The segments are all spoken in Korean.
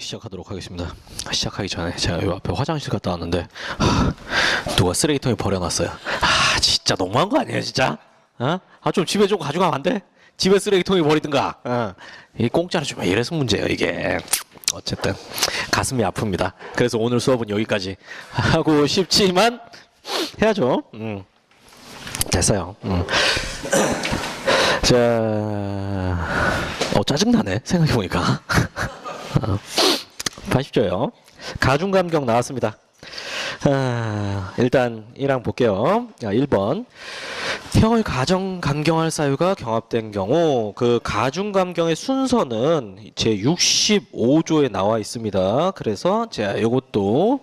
시작하도록 하겠습니다. 시작하기 전에 제가 요 앞에 화장실 갔다 왔는데 누가 쓰레기통에 버려놨어요. 진짜 너무한 거 아니에요 진짜? 좀 집에 좀 가져가면 안 돼? 집에 쓰레기통에 버리든가. 이 공짜로 주면 이래서 문제예요 이게. 어쨌든 가슴이 아픕니다. 그래서 오늘 수업은 여기까지 하고 싶지만 해야죠. 됐어요. 자, 짜증나네 생각해보니까. 80조요. 가중감경 나왔습니다. 일단 1항 볼게요. 1번. 형의 가정 감경할 사유가 경합된 경우 그 가중감경의 순서는 제 65조에 나와 있습니다. 그래서 자, 요것도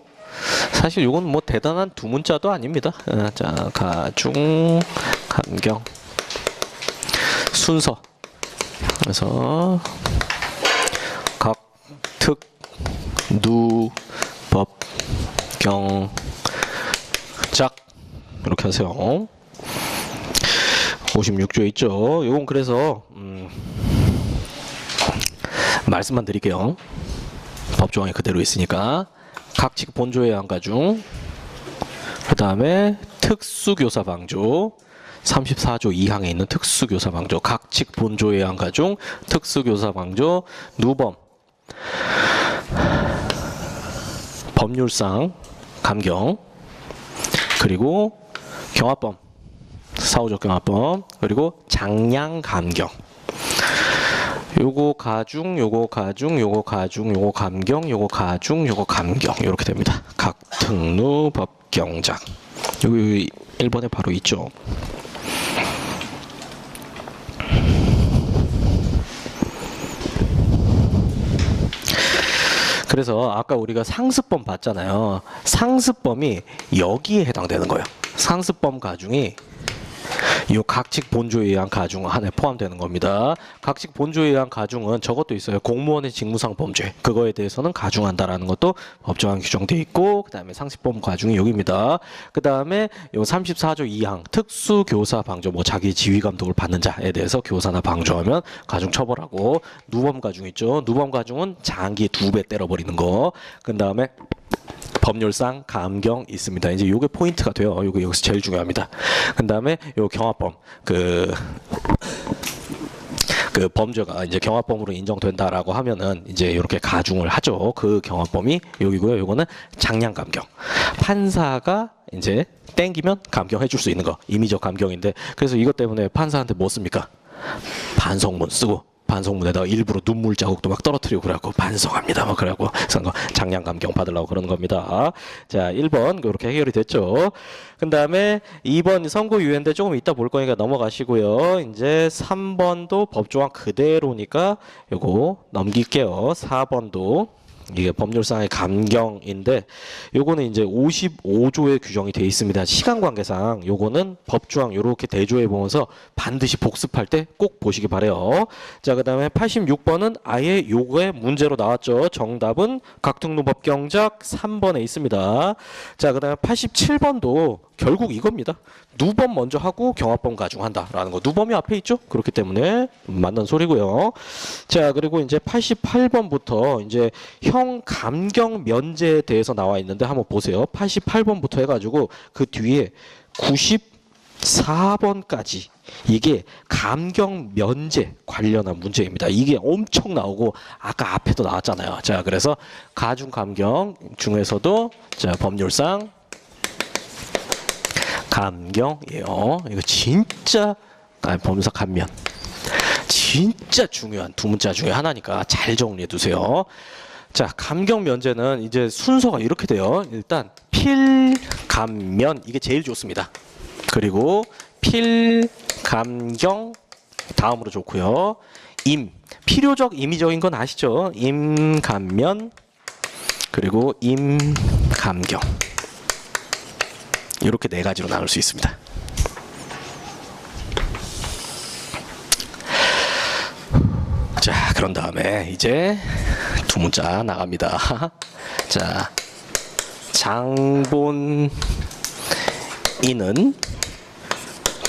사실 요건 뭐 대단한 두 문자도 아닙니다. 자, 가중감경 순서. 그래서 각, 특, 누, 법, 경, 작 이렇게 하세요. 56조에 있죠. 요건 그래서 말씀만 드릴게요. 법조항이 그대로 있으니까 각칙 본조의 한가중, 그 다음에 특수교사 방조 34조 2항에 있는 특수교사 방조, 각칙 본조의 한가중, 특수교사 방조, 누범, 법률상 감경, 그리고 경합범, 사후적 경합범, 그리고 장량 감경. 요거 가중, 요거 가중, 요거 가중, 요거 감경, 요거 가중, 요거 감경 이렇게 됩니다. 각 특루 법경작. 여기 1번에 바로 있죠. 그래서 아까 우리가 상습범 봤잖아요. 상습범이 여기에 해당되는 거예요. 상습범 가중이 이 각칙 본조에 의한 가중 안에 포함되는 겁니다. 각칙 본조에 의한 가중은 저것도 있어요. 공무원의 직무상 범죄. 그거에 대해서는 가중한다라는 것도 법조항 규정되어 있고, 그 다음에 상습범 가중이 여기입니다. 그 다음에 요 34조 2항 특수교사 방조, 뭐 자기 지휘 감독을 받는 자에 대해서 교사나 방조하면 가중 처벌하고, 누범 가중 있죠. 누범 가중은 장기 2배 때려버리는 거. 그 다음에 법률상 감경 있습니다. 이제 요게 포인트가 돼요. 요게 여기서 제일 중요합니다. 그 다음에 요 경합범 그 범죄가 이제 경합범으로 인정된다라고 하면은 이제 이렇게 가중을 하죠. 그 경합범이 여기고요. 요거는 장량 감경. 판사가 이제 땡기면 감경해 줄 수 있는 거. 임의적 감경인데, 그래서 이것 때문에 판사한테 뭐 씁니까? 반성문 쓰고, 반성문에다가 일부러 눈물 자국도 막 떨어뜨리고 그래갖고 반성합니다 막 그래갖고 장량 감경 받으려고 그러는 겁니다. 자, 1번 이렇게 해결이 됐죠. 그 다음에 2번 선고 유예인데 조금 이따 볼 거니까 넘어가시고요. 이제 3번도 법조항 그대로니까 요거 넘길게요. 4번도 이게 법률상의 감경인데, 요거는 이제 55조에 규정이 되어 있습니다. 시간 관계상 요거는 법조항 요렇게 대조해 보면서 반드시 복습할 때 꼭 보시기 바래요. 자, 그 다음에 86번은 아예 요거에 문제로 나왔죠. 정답은 각특루 법경작 3번에 있습니다. 자, 그 다음에 87번도 결국 이겁니다. 누범 먼저 하고 경합범 가중한다라는 거. 누범이 앞에 있죠. 그렇기 때문에 맞는 소리고요. 자, 그리고 이제 88번부터 이제 형 감경 면제에 대해서 나와 있는데 한번 보세요. 88번부터 해가지고 그 뒤에 94번까지 이게 감경 면제 관련한 문제입니다. 이게 엄청 나오고 아까 앞에도 나왔잖아요. 자, 그래서 가중 감경 중에서도 자, 법률상 감경이에요. 이거 진짜 법률상 감면 진짜 중요한 두 문자 중에 하나니까 잘 정리해 두세요. 자, 감경 면제는 이제 순서가 이렇게 돼요. 일단 필감면 이게 제일 좋습니다. 그리고 필감경 다음으로 좋고요. 필요적 임의적인 건 아시죠? 임감면 그리고 임감경 이렇게 네 가지로 나눌 수 있습니다. 자, 그런 다음에 이제 두 문자 나갑니다. 자, 장본인은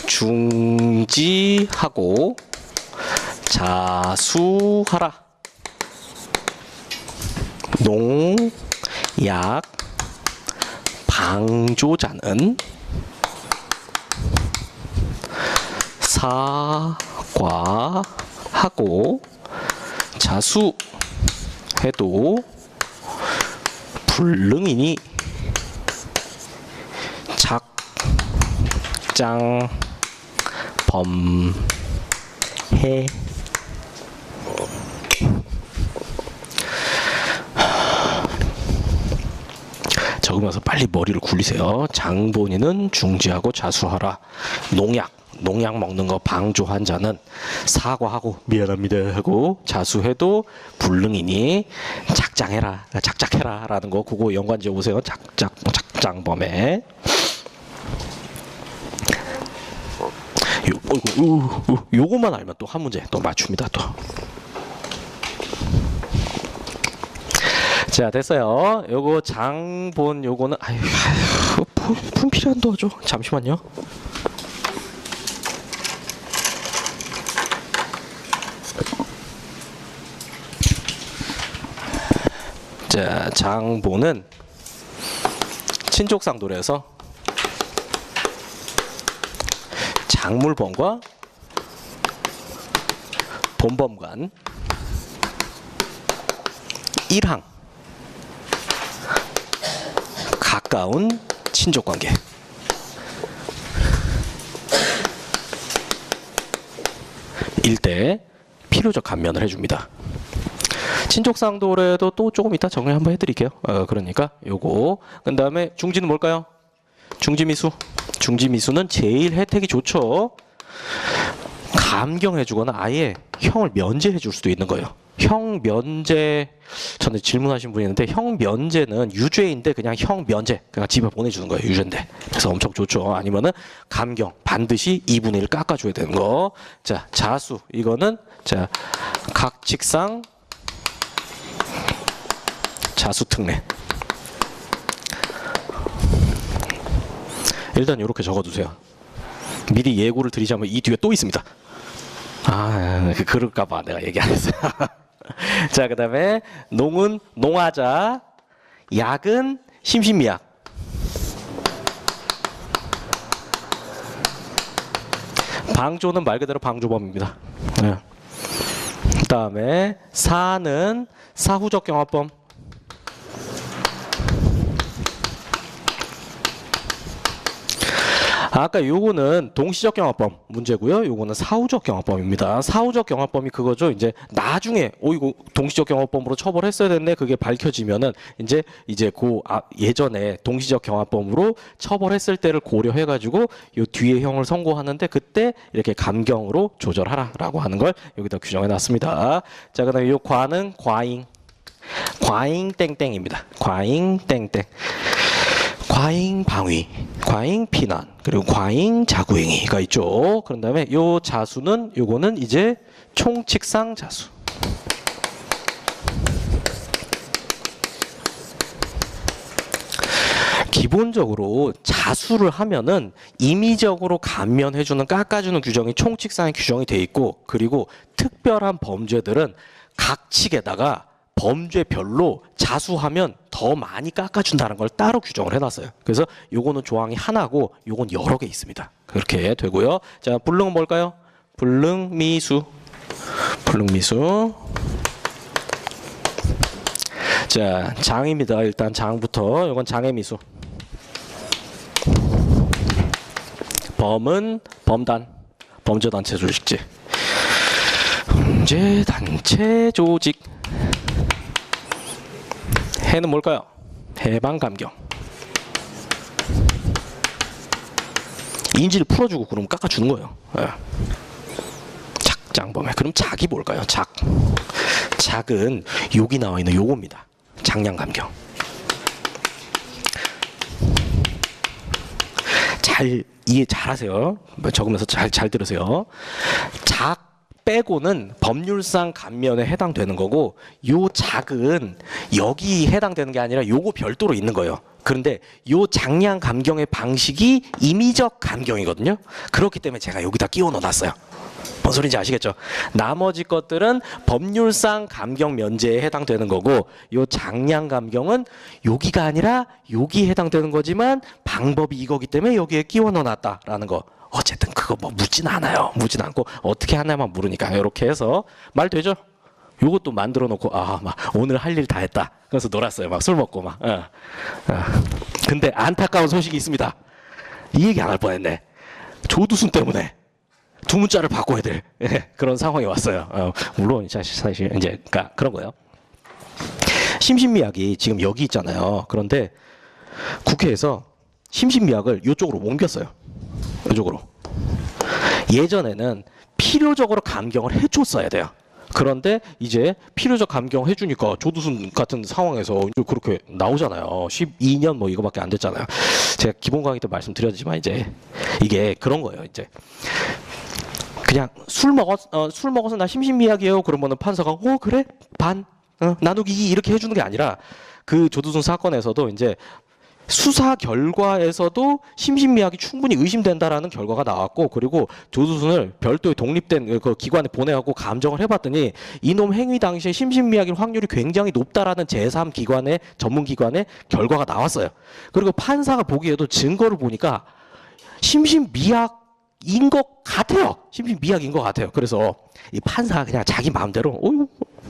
중지하고 자수하라. 농약 방조자는 사과하고 자수해도 불능이니 작장 범해. 적으면서 빨리 머리를 굴리세요. 장본인은 중지하고 자수하라. 농약 먹는 거 방조한 자는 사과하고 미안합니다 하고 자수해도 불능이니 작작해라 라는 거, 그거 연관지어 보세요. 작장범에. 요것만 알면 또 한 문제 또 맞춥니다. 또. 자, 됐어요. 요거 장본, 요거는 분필이 안 도와줘. 잠시만요. 자, 장본은 친족상도에서 장물범과 본범 간 1항 가까운 친족관계. 일대 필요적 감면을 해줍니다. 친족상도래도 또 조금 이따 정리 한번 해드릴게요. 그러니까 요거. 그 다음에 중지는 뭘까요? 중지미수. 중지미수는 제일 혜택이 좋죠. 감경해주거나 아예 형을 면제해줄 수도 있는 거예요. 형 면제, 전에 질문하신 분이 있는데 형 면제는 유죄인데 그냥 형 면제, 그냥 집에 보내주는 거예요. 유죄인데. 그래서 엄청 좋죠. 아니면은 감경, 반드시 2분의 1 깎아줘야 되는 거. 자, 자수. 이거는 자, 각 직상 자수특례. 일단 이렇게 적어두세요. 미리 예고를 드리자면 이 뒤에 또 있습니다. 그럴까봐 내가 얘기 안 했어요. 자, 그 다음에 농은 농하자, 약은 심신미약. 방조는 말 그대로 방조범입니다. 네. 그 다음에 사는 사후적 경합범. 아까 요거는 동시적 경합범 문제고요. 요거는 사후적 경합범입니다. 사후적 경합범이 그거죠. 이제 나중에 이거 동시적 경합범으로 처벌했어야 됐네. 그게 밝혀지면은 이제 예전에 동시적 경합범으로 처벌했을 때를 고려해 가지고 요 뒤에 형을 선고하는데 그때 이렇게 감경으로 조절하라라고 하는 걸 여기다 규정해 놨습니다. 자, 그다음에 요 과는 과잉 땡땡입니다. 과잉 땡땡. 과잉 방위, 과잉 피난, 그리고 과잉 자구행위가 있죠. 그런 다음에 요 자수는 요거는 이제 총칙상 자수. 기본적으로 자수를 하면은 임의적으로 감면해주는, 깎아주는 규정이 총칙상에 규정이 돼 있고, 그리고 특별한 범죄들은 각 칙에다가 범죄별로 자수하면 더 많이 깎아준다는 걸 따로 규정을 해놨어요. 그래서 요거는 조항이 하나고 요건 여러 개 있습니다. 그렇게 되고요. 자, 불능은 뭘까요? 불능미수. 불능미수. 자, 장입니다. 일단 장부터. 요건 장애미수. 범은 범단. 범죄단체 조직지. 범죄단체 조직. 해는 뭘까요? 해방감경. 인지를 풀어주고 그럼 깎아주는 거예요. 예. 작장범해. 그럼 작이 뭘까요? 작은 여기 나와 있는 요겁니다. 장량감경. 잘 이해 잘하세요. 적으면서 잘 들으세요. 작 빼고는 법률상 감면에 해당되는 거고, 요 작은 여기 해당되는 게 아니라 요거 별도로 있는 거예요. 그런데 요 장량 감경의 방식이 임의적 감경이거든요. 그렇기 때문에 제가 여기다 끼워 넣어놨어요. 뭔 소리인지 아시겠죠? 나머지 것들은 법률상 감경 면제에 해당되는 거고 요 장량 감경은 여기가 아니라 여기에 해당되는 거지만 방법이 이거기 때문에 여기에 끼워 넣어놨다라는 거. 어쨌든 그거 뭐 묻진 않아요. 묻진 않고 어떻게 하나만 물으니까 이렇게 해서 말 되죠? 요것도 만들어 놓고 막 오늘 할 일 다 했다. 그래서 놀았어요. 막 술 먹고 막. 근데 안타까운 소식이 있습니다. 이 얘기 안 할 뻔했네. 조두순 때문에 두 문자를 바꿔야 될 그런 상황이 왔어요. 물론 사실 이제 그러니까 그런 거예요. 심신미약이 지금 여기 있잖아요. 그런데 국회에서 심신미약을 이쪽으로 옮겼어요. 이쪽으로. 예전에는 필요적으로 감경을 해줬어야 돼요. 그런데 이제 필요적 감경 해주니까 조두순 같은 상황에서 그렇게 나오잖아요. 12년 뭐 이거밖에 안 됐잖아요. 제가 기본 강의 때 말씀드렸지만 이제 이게 그런 거예요. 이제 그냥 술 먹어서 나 심신미약이에요. 그러면은 판사가 그래 반 나누기 2 이렇게 해주는 게 아니라 그 조두순 사건에서도 이제 수사 결과에서도 심신미약이 충분히 의심된다라는 결과가 나왔고 그리고 조두순을 별도의 독립된 그 기관에 보내갖고 감정을 해봤더니 이놈 행위 당시에 심신미약일 확률이 굉장히 높다라는 제3기관의 전문기관의 결과가 나왔어요. 그리고 판사가 보기에도 증거를 보니까 심신미약인 것 같아요. 심신미약인 것 같아요. 그래서 이 판사가 그냥 자기 마음대로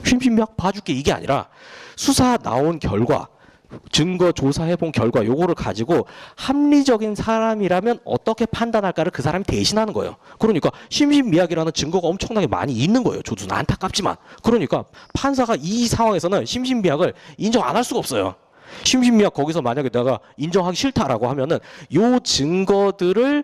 심신미약 봐줄게 이게 아니라 수사 나온 결과 증거 조사해본 결과 요거를 가지고 합리적인 사람이라면 어떻게 판단할까를 그 사람이 대신하는 거예요. 그러니까 심신미약이라는 증거가 엄청나게 많이 있는 거예요. 조두순 안타깝지만. 그러니까 판사가 이 상황에서는 심신미약을 인정 안 할 수가 없어요. 심신미약 거기서 만약에 내가 인정하기 싫다라고 하면은 요 증거들을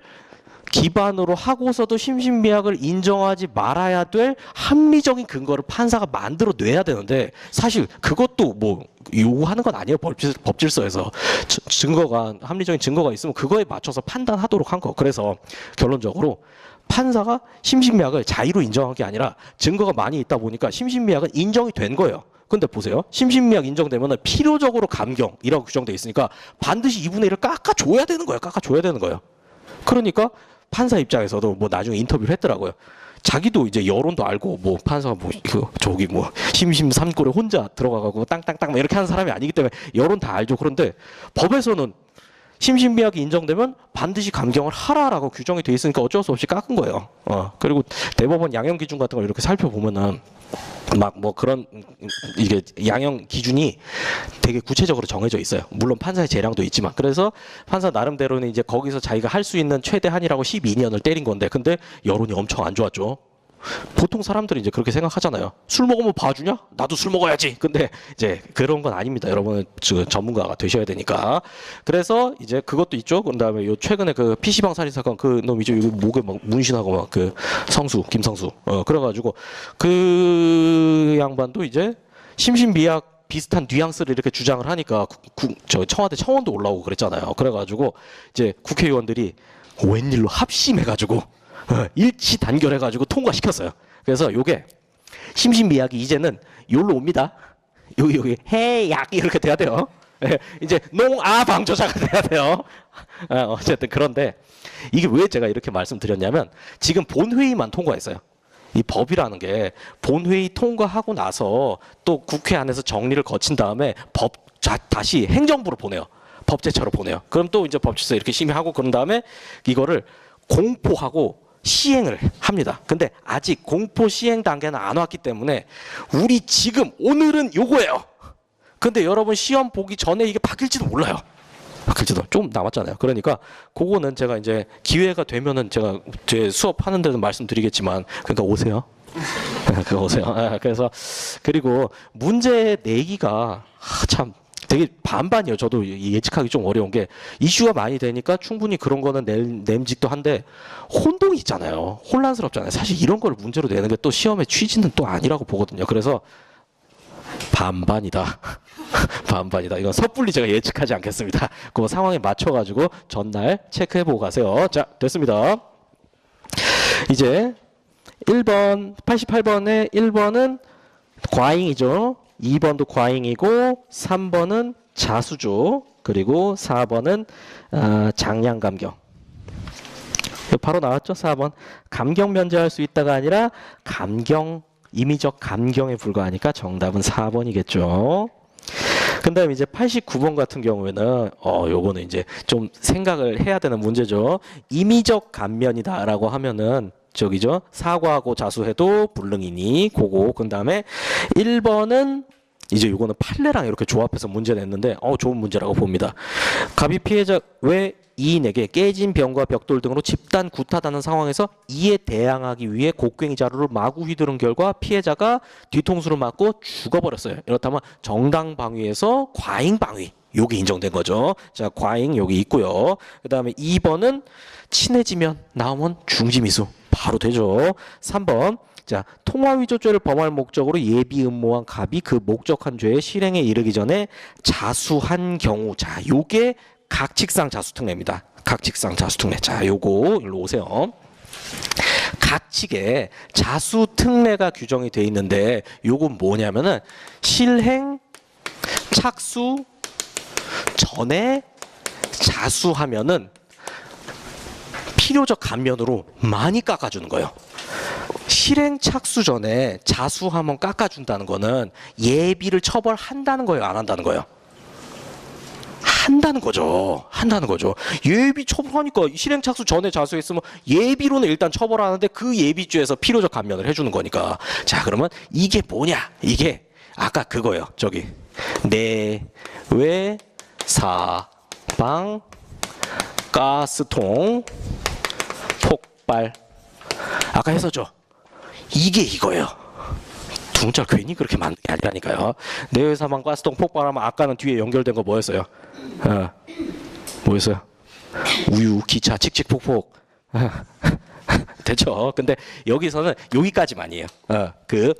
기반으로 하고서도 심신미약을 인정하지 말아야 될 합리적인 근거를 판사가 만들어 내야 되는데 사실 그것도 뭐 요구하는 건 아니에요. 법질서에서 증거가 합리적인 증거가 있으면 그거에 맞춰서 판단하도록 한 거. 그래서 결론적으로 판사가 심신미약을 자의로 인정한 게 아니라 증거가 많이 있다 보니까 심신미약은 인정이 된 거예요. 근데 보세요. 심신미약 인정되면 필요적으로 감경이라고 규정돼 있으니까 반드시 2분의 1을 깎아줘야 되는 거예요. 깎아줘야 되는 거예요. 그러니까 판사 입장에서도 뭐 나중에 인터뷰를 했더라고요. 자기도 이제 여론도 알고 뭐 판사가 뭐 저기 뭐 심심삼골에 혼자 들어가고 땅땅땅 이렇게 하는 사람이 아니기 때문에 여론 다 알죠. 그런데 법에서는 심신미약이 인정되면 반드시 감경을 하라라고 규정이 돼 있으니까 어쩔 수 없이 깎은 거예요. 그리고 대법원 양형 기준 같은 걸 이렇게 살펴보면은 막 뭐 그런 이게 양형 기준이 되게 구체적으로 정해져 있어요. 물론 판사의 재량도 있지만 그래서 판사 나름대로는 이제 거기서 자기가 할 수 있는 최대한이라고 12년을 때린 건데 근데 여론이 엄청 안 좋았죠. 보통 사람들이 이제 그렇게 생각하잖아요. 술 먹으면 봐주냐? 나도 술 먹어야지. 근데 이제 그런 건 아닙니다. 여러분은 전문가가 되셔야 되니까. 그래서 이제 그것도 있죠. 그다음에 요 최근에 그 PC방 살인 사건 그 놈이죠. 이거 목에 막 문신하고 막 그 성수 김성수. 그래가지고 그 양반도 이제 심신미약 비슷한 뉘앙스를 이렇게 주장을 하니까 저 청와대 청원도 올라오고 그랬잖아요. 그래가지고 이제 국회의원들이 웬일로 합심해가지고 일치 단결해가지고 통과시켰어요. 그래서 요게 심신미약이 이제는 요로 옵니다. 여기 해약 이렇게 돼야 돼요. 이제 농아방조자가 돼야 돼요. 어쨌든 그런데 이게 왜 제가 이렇게 말씀드렸냐면 지금 본회의만 통과했어요. 이 법이라는 게 본회의 통과하고 나서 또 국회 안에서 정리를 거친 다음에 다시 행정부로 보내요. 법제처로 보내요. 그럼 또 이제 법제처 이렇게 심의하고 그런 다음에 이거를 공포하고 시행을 합니다. 근데 아직 공포 시행 단계는 안 왔기 때문에 우리 지금 오늘은 요거예요. 근데 여러분 시험 보기 전에 이게 바뀔지도 몰라요. 바뀔지도 좀 남았잖아요. 그러니까 그거는 제가 이제 기회가 되면은 제가 제 수업하는 데도 말씀드리겠지만 그러니까 오세요. 그러니까 오세요. 그래서 그리고 문제 내기가 참 되게 반반이에요. 저도 예측하기 좀 어려운 게 이슈가 많이 되니까 충분히 그런 거는 냄직도 한데 혼동이 있잖아요. 혼란스럽잖아요. 사실 이런 걸 문제로 내는 게 또 시험의 취지는 또 아니라고 보거든요. 그래서 반반이다. 반반이다. 이건 섣불리 제가 예측하지 않겠습니다. 그 상황에 맞춰가지고 전날 체크해보고 가세요. 자, 됐습니다. 이제 1번, 88번에 1번은 과잉이죠. 2번도 과잉이고 3번은 자수죠. 그리고 4번은 장량감경. 바로 나왔죠. 4번. 감경 면제할 수 있다가 아니라 감경, 임의적 감경에 불과하니까 정답은 4번이겠죠. 그 다음에 이제 89번 같은 경우에는 요거는 이제 좀 생각을 해야 되는 문제죠. 임의적 감면이다라고 하면은 저기죠. 사과하고 자수해도 불능이니 고고. 그 다음에 1번은 이제 요거는 판례랑 이렇게 조합해서 문제 냈는데 좋은 문제라고 봅니다. 갑이 피해자 왜 이인에게 깨진 병과 벽돌 등으로 집단 구타하는 상황에서 이에 대항하기 위해 곡괭이 자루를 마구 휘두른 결과 피해자가 뒤통수를 맞고 죽어버렸어요. 이렇다면 정당 방위에서 과잉 방위. 요게 인정된 거죠. 자, 과잉 여기 있고요. 그 다음에 2번은 친해지면 나오면 중지미수. 바로 되죠. 3번. 자, 통화위조죄를 범할 목적으로 예비 음모한 갑이 그 목적한 죄의 실행에 이르기 전에 자수한 경우. 자, 요게 각칙상 자수특례입니다. 각칙상 자수특례. 자, 요거 일로 오세요. 각칙에 자수특례가 규정이 돼 있는데 요건 뭐냐면은 실행 착수 전에 자수하면은 필요적 감면으로 많이 깎아주는 거예요. 실행 착수 전에 자수하면 깎아준다는 거는 예비를 처벌한다는 거예요, 안 한다는 거예요? 한다는 거죠. 한다는 거죠. 예비 처벌하니까 실행 착수 전에 자수했으면 예비로는 일단 처벌하는데 그 예비죄에서 필요적 감면을 해주는 거니까. 자, 그러면 이게 뭐냐? 이게 아까 그거예요. 저기 내외 사방 가스통 폭발. 아까 했었죠. 이게 이거예요. 두 문자 괜히 그렇게 많은 게 아니라니까요. 내외 사망 가스통 폭발하면 아까는 뒤에 연결된 거 뭐였어요? 뭐였어요? 우유, 기차, 칙칙폭폭. 됐죠. 근데 여기서는 여기까지만이에요. 그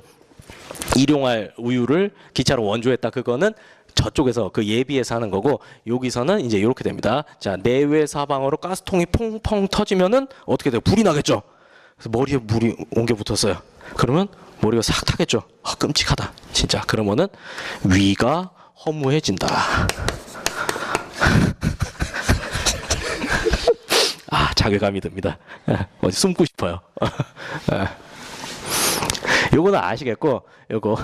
일용할 우유를 기차로 원조했다. 그거는 저쪽에서 그 예비에서 하는 거고, 여기서는 이제 이렇게 됩니다. 자, 내외 사방으로 가스통이 퐁퐁 터지면은 어떻게 돼요? 불이 나겠죠. 그래서 머리에 물이 옮겨 붙었어요. 그러면 머리가 싹 타겠죠. 끔찍하다. 진짜. 그러면은 위가 허무해진다. 자괴감이 듭니다. 어디 숨고 싶어요. 요거는 아시겠고, 요거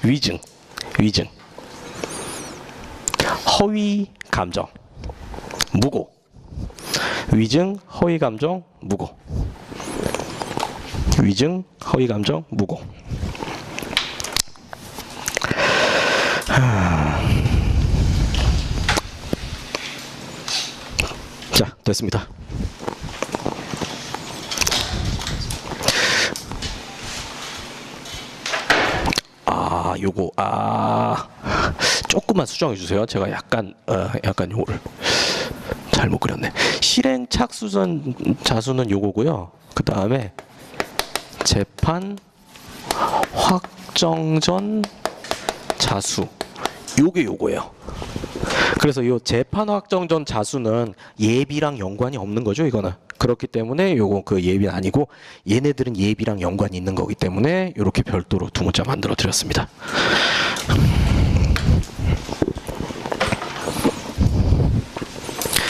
위증. 허위 감정, 무고. 위증, 허위 감정, 무고. 위증, 허위 감정, 무고. 자, 됐습니다. 요거 조금만 수정해 주세요. 제가 약간 요거를 잘못 그렸네. 실행 착수전 자수는 요거고요. 그 다음에 재판 확정전 자수, 요게 요거예요. 그래서 요 재판 확정전 자수는 예비랑 연관이 없는 거죠, 이거는. 그렇기 때문에 요거 그 예비는 아니고, 얘네들은 예비랑 연관이 있는 거기 때문에 이렇게 별도로 두 문자 만들어 드렸습니다.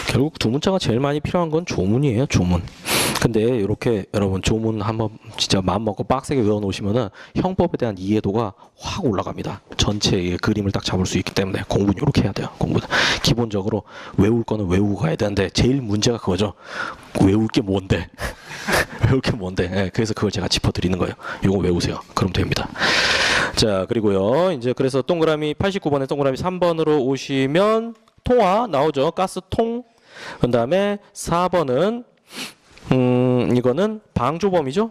결국 두 문자가 제일 많이 필요한 건 조문이에요, 조문. 근데 이렇게 여러분 조문 한번 진짜 마음 먹고 빡세게 외워 놓으시면은 형법에 대한 이해도가 확 올라갑니다. 전체의 그림을 딱 잡을 수 있기 때문에 공부는 이렇게 해야 돼요. 공부는 기본적으로 외울 거는 외우고 가야 되는데, 제일 문제가 그거죠. 외울 게 뭔데? 외울 게 뭔데? 네, 그래서 그걸 제가 짚어드리는 거예요. 이거 외우세요. 그럼 됩니다. 자, 그리고요. 이제 그래서 동그라미 89번에 동그라미 3번으로 오시면 통화 나오죠. 가스통. 그 다음에 4번은 이거는 방조범이죠.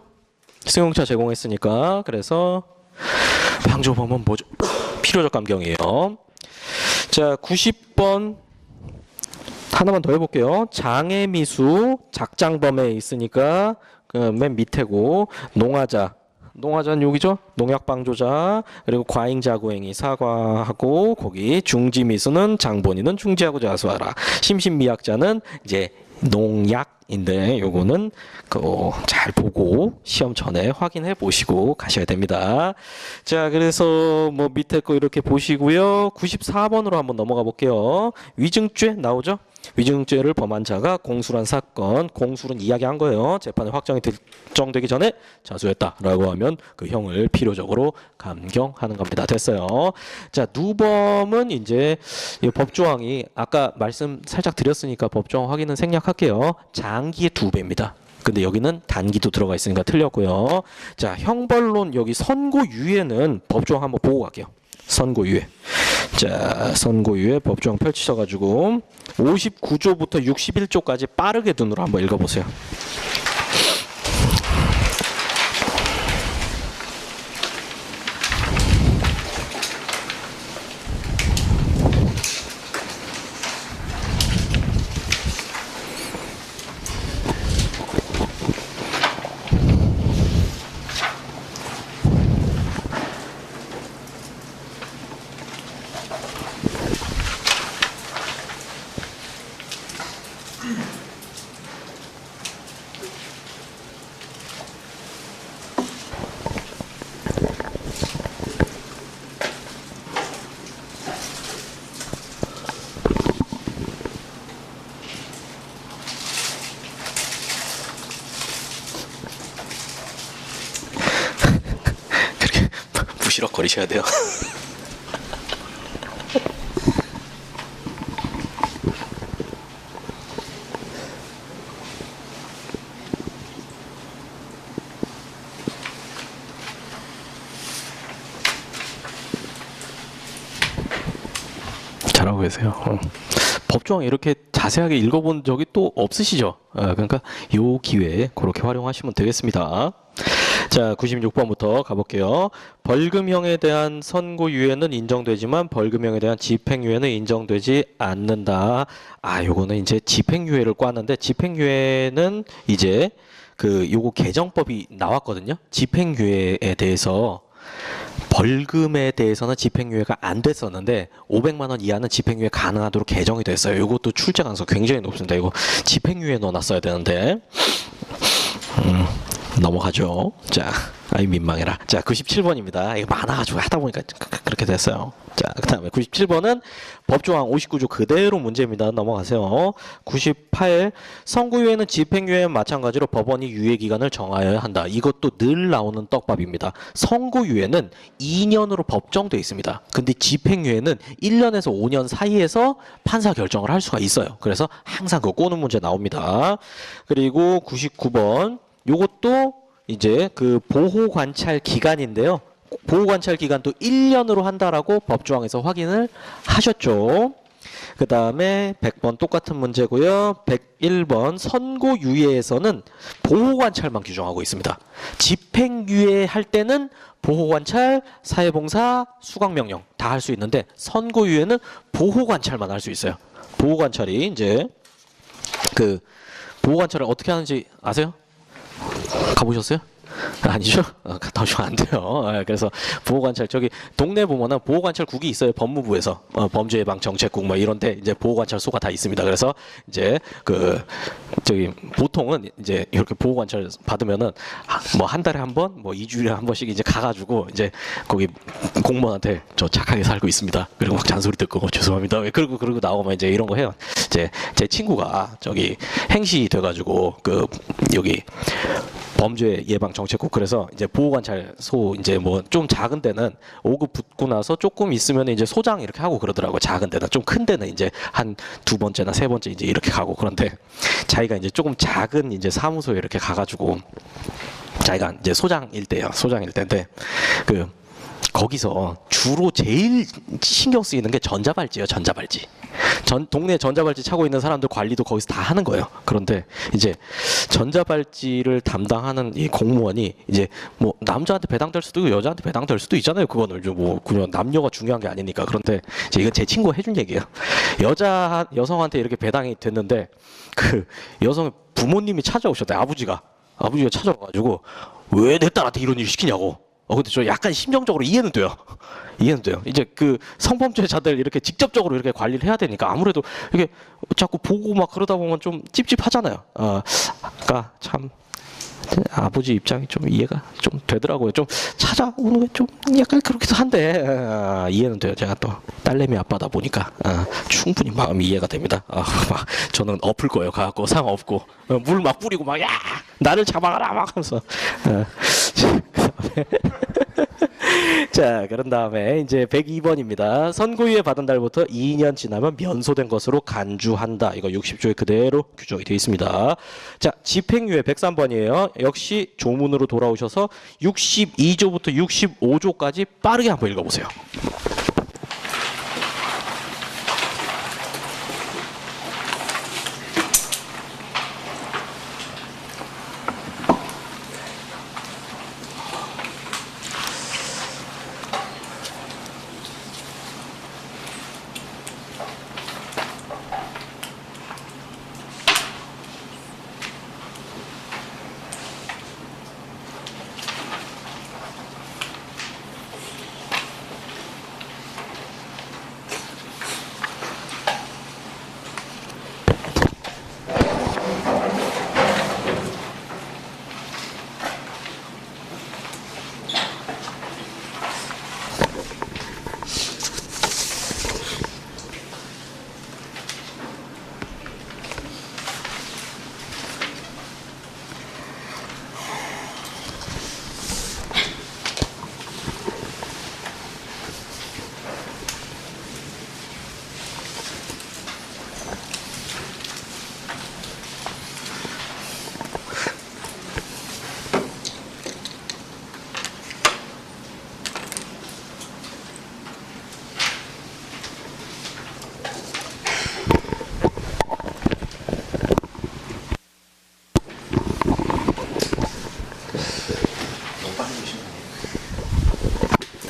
승용차 제공했으니까. 그래서 방조범은 뭐죠? 필요적 감경이에요. 자, 90번 하나만 더 해볼게요. 장애미수 작장범에 있으니까 그 맨 밑에고, 농화자는 여기죠. 농약방조자. 그리고 과잉자구행위 사과하고, 거기 중지미수는 장본인은 중지하고 자수하라. 심신미약자는 이제 농약인데, 요거는 잘 보고 시험 전에 확인해 보시고 가셔야 됩니다. 자, 그래서 밑에 거 이렇게 보시고요. 94번으로 한번 넘어가 볼게요. 위증죄 나오죠? 위증죄를 범한 자가 공술한 사건, 공술은 이야기한 거예요. 재판에 확정이 결정되기 전에 자수했다라고 하면 그 형을 필요적으로 감경하는 겁니다. 됐어요. 자, 누범은 이제 이 법조항이 아까 말씀 살짝 드렸으니까 법조항 확인은 생략할게요. 장기의 2배입니다. 근데 여기는 단기도 들어가 있으니까 틀렸고요. 자, 형벌론 여기 선고유예는 법조항 한번 보고 갈게요. 선고유예. 자, 선고유예 법조항 펼치셔가지고 59조부터 61조까지 빠르게 눈으로 한번 읽어보세요. 부시럭거리셔야 돼요. 잘하고 계세요. 법조항 이렇게 자세하게 읽어본 적이 또 없으시죠? 그러니까 요 기회에 그렇게 활용하시면 되겠습니다. 자, 96번부터 가볼게요. 벌금형에 대한 선고유예는 인정되지만 벌금형에 대한 집행유예는 인정되지 않는다. 아, 요거는 이제 집행유예를 꽈는데 집행유예는 이제 그 요거 개정법이 나왔거든요. 집행유예에 대해서 벌금에 대해서는 집행유예가 안 됐었는데 500만 원 이하는 집행유예 가능하도록 개정이 됐어요. 이것도 출제 가능성 굉장히 높습니다. 이거 집행유예 넣어놨어야 되는데 넘어가죠. 자, 아이 민망해라. 자, 97번입니다. 이거 많아가지고 하다 보니까 그렇게 됐어요. 자, 그 다음에 97번은 법조항 59조 그대로 문제입니다. 넘어가세요. 98, 선고유예는 집행유예와 마찬가지로 법원이 유예기간을 정하여야 한다. 이것도 늘 나오는 떡밥입니다. 선고유예는 2년으로 법정돼 있습니다. 근데 집행유예는 1년에서 5년 사이에서 판사 결정을 할 수가 있어요. 그래서 항상 그 꼬는 문제 나옵니다. 그리고 99번, 요것도 이제 그 보호관찰 기간인데요. 보호관찰 기간도 1년으로 한다라고 법조항에서 확인을 하셨죠. 그 다음에 100번 똑같은 문제고요. 101번 선고유예에서는 보호관찰만 규정하고 있습니다. 집행유예 할 때는 보호관찰, 사회봉사, 수강명령 다 할 수 있는데 선고유예는 보호관찰만 할 수 있어요. 보호관찰이 이제 그 보호관찰을 어떻게 하는지 아세요? 가보셨어요? 아니죠? 갔다 오시면 안 돼요. 그래서 보호관찰 저기 동네 보면은 보호관찰국이 있어요. 법무부에서 범죄예방정책국 뭐 이런데 이제 보호관찰소가 다 있습니다. 그래서 이제 그 저기 보통은 이제 이렇게 보호관찰 받으면은 뭐 한 달에 한 번, 뭐 2주일에 한 번씩 이제 가가지고 이제 거기 공무원한테 저 착하게 살고 있습니다. 그리고 막 잔소리 듣고 죄송합니다. 그러고 나오면 이제 이런 거 해요. 이제 제 친구가 저기 행시 돼가지고 그 여기 범죄 예방 정책국 그래서 이제 보호관찰소 이제 뭐 좀 작은 데는 5급 붙고 나서 조금 있으면 이제 소장 이렇게 하고 그러더라고. 작은 데는 좀 큰 데는 이제 한 2번째나 3번째 이제 이렇게 가고 그런데 자기가 이제 조금 작은 이제 사무소에 이렇게 가가지고 자기가 이제 소장일 때요. 소장일 때인데 그 거기서 주로 제일 신경 쓰이는 게 전자발찌예요. 전자발찌. 동네 전자발찌 차고 있는 사람들 관리도 거기서 다 하는 거예요. 그런데 이제 전자발찌를 담당하는 이 공무원이 이제 뭐 남자한테 배당될 수도 있고 여자한테 배당될 수도 있잖아요. 그거는 뭐 그냥 남녀가 중요한 게 아니니까. 그런데 이제 이건 제 친구가 해준 얘기예요. 여성한테 이렇게 배당이 됐는데 그 여성의 부모님이 찾아오셨대. 아버지가 찾아와가지고 왜 내 딸한테 이런 일 시키냐고. 근데 저 약간 심정적으로 이해는 돼요. 이해는 돼요. 이제 그 성범죄자들 이렇게 직접적으로 이렇게 관리를 해야 되니까 아무래도 이게 자꾸 보고 막 그러다 보면 좀 찝찝하잖아요. 그러니까 참 아버지 입장이 좀 이해가 좀 되더라고요. 좀 찾아오는 게 좀 약간 그렇기도 한데 이해는 돼요. 제가 또 딸내미 아빠다 보니까 충분히 마음이 이해가 됩니다. 막 저는 엎을 거예요. 가갖고 상 엎고 물 막 뿌리고 막 야 나를 잡아가라 막 하면서 자, 그런 다음에 이제 102번입니다. 선고유예 받은 달부터 2년 지나면 면소된 것으로 간주한다. 이거 60조에 그대로 규정이 되어 있습니다. 자, 집행유예 103번이에요. 역시 조문으로 돌아오셔서 62조부터 65조까지 빠르게 한번 읽어보세요.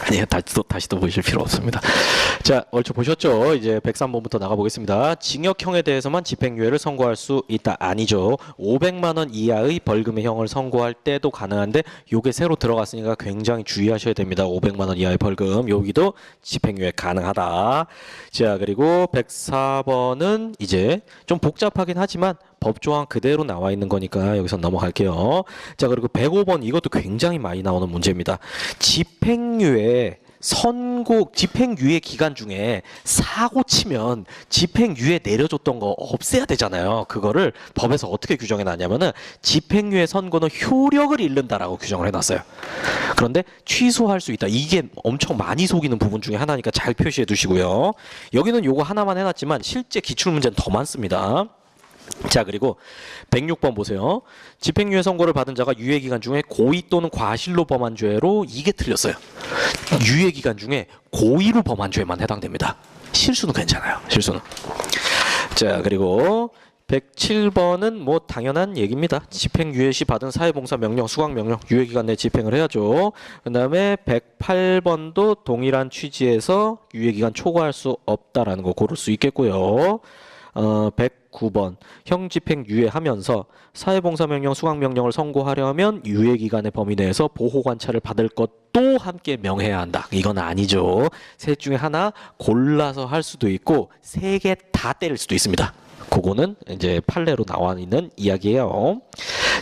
아니요, 다시 또 보실 필요 없습니다. 자, 얼추 보셨죠? 이제 103번부터 나가보겠습니다. 징역형에 대해서만 집행유예를 선고할 수 있다. 아니죠. 500만 원 이하의 벌금의 형을 선고할 때도 가능한데 요게 새로 들어갔으니까 굉장히 주의하셔야 됩니다. 500만 원 이하의 벌금. 여기도 집행유예 가능하다. 자, 그리고 104번은 이제 좀 복잡하긴 하지만 법조항 그대로 나와 있는 거니까 여기서 넘어갈게요. 자, 그리고 105번 이것도 굉장히 많이 나오는 문제입니다. 집행유예 집행유예 기간 중에 사고 치면 집행유예 내려줬던 거 없애야 되잖아요. 그거를 법에서 어떻게 규정해 놨냐면은 집행유예 선고는 효력을 잃는다라고 규정을 해놨어요. 그런데 취소할 수 있다. 이게 엄청 많이 속이는 부분 중에 하나니까 잘 표시해 두시고요. 여기는 요거 하나만 해놨지만 실제 기출문제는 더 많습니다. 자, 그리고 106번 보세요. 집행유예 선고를 받은 자가 유예기간 중에 고의 또는 과실로 범한 죄로 이게 틀렸어요. 유예기간 중에 고의로 범한 죄만 해당됩니다. 실수는 괜찮아요. 실수는. 자, 그리고 107번은 뭐 당연한 얘기입니다. 집행유예 시 받은 사회봉사 명령, 수강 명령 유예기간 내에 집행을 해야죠. 그 다음에 108번도 동일한 취지에서 유예기간 초과할 수 없다라는 거 고를 수 있겠고요. 109번 형집행 유예하면서 사회봉사명령 수강명령을 선고하려면 유예기간의 범위 내에서 보호관찰을 받을 것도 함께 명해야 한다. 이건 아니죠. 셋 중에 하나 골라서 할 수도 있고 세 개 다 때릴 수도 있습니다. 그거는 이제 판례로 나와 있는 이야기예요.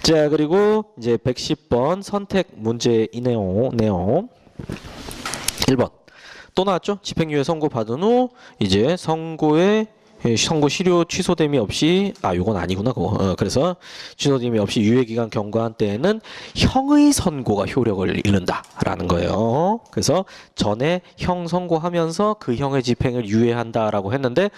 자, 그리고 이제 110번 선택 문제의 내용 1번 또 나왔죠. 집행유예 선고 받은 후 이제 선고 실효 취소됨이 없이 요건 아니구나 그거. 그래서 취소됨이 없이 유예기간 경과한 때에는 형의 선고가 효력을 잃는다라는 거예요. 그래서 전에 형 선고하면서 그 형의 집행을 유예한다라고 했는데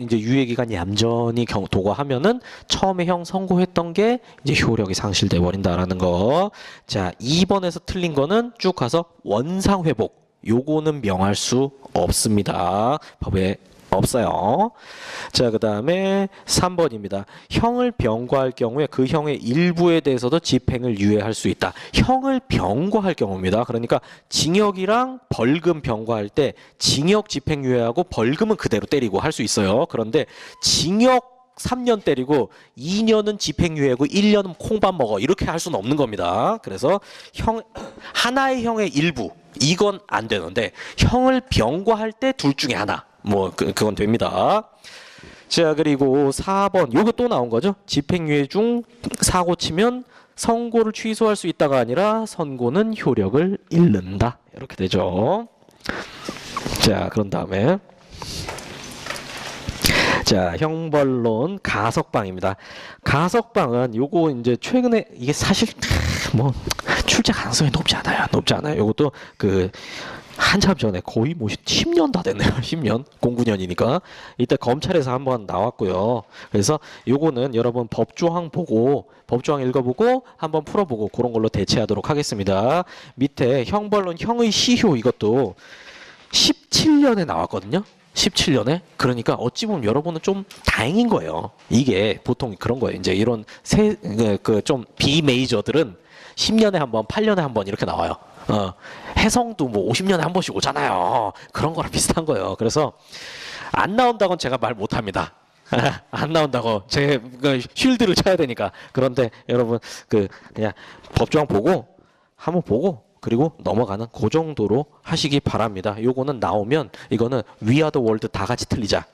이제 유예기간 얌전히 도과하면은 처음에 형 선고했던 게 이제 효력이 상실돼 버린다라는 거. 자, 2번에서 틀린 거는 쭉 가서 원상 회복. 요거는 명할 수 없습니다. 법에 없어요. 자, 그 다음에 3번입니다. 형을 병과할 경우에 그 형의 일부에 대해서도 집행을 유예할 수 있다. 형을 병과할 경우입니다. 그러니까 징역이랑 벌금 병과할 때 징역 집행 유예하고 벌금은 그대로 때리고 할 수 있어요. 그런데 징역 3년 때리고 2년은 집행유예고 1년은 콩밥 먹어 이렇게 할 수는 없는 겁니다. 그래서 하나의 형의 일부 이건 안 되는데 형을 병과할 때 둘 중에 하나 그건 됩니다. 자, 그리고 4번 요거 또 나온 거죠. 집행유예 중 사고 치면 선고를 취소할 수 있다가 아니라 선고는 효력을 잃는다. 이렇게 되죠. 자, 그런 다음에 자, 형벌론 가석방입니다. 가석방은 요거 이제 최근에 이게 사실 뭐 출제 가능성이 높지 않아요. 높지 않아요. 요것도 그 한참 전에 거의 뭐 10년 다 됐네요. 10년, 09년이니까 이때 검찰에서 한번 나왔고요. 그래서 요거는 여러분 법조항 보고 법조항 읽어보고 한번 풀어보고 그런 걸로 대체하도록 하겠습니다. 밑에 형벌론 형의 시효 이것도 17년에 나왔거든요. 17년에. 그러니까 어찌 보면 여러분은 좀 다행인 거예요. 이게 보통 그런 거예요. 이제 이런 그 좀 비메이저들은 10년에 한 번, 8년에 한 번 이렇게 나와요. 해성도 뭐 50년에 한 번씩 오잖아요. 그런 거랑 비슷한 거예요. 그래서 안 나온다고는 제가 말 못합니다. 안 나온다고 제 쉴드를 쳐야 되니까. 그런데 여러분 그냥 법조항 보고 한번 보고 그리고 넘어가는 그 정도로 하시기 바랍니다. 요거는 나오면 이거는 위아더 월드 다 같이 틀리자.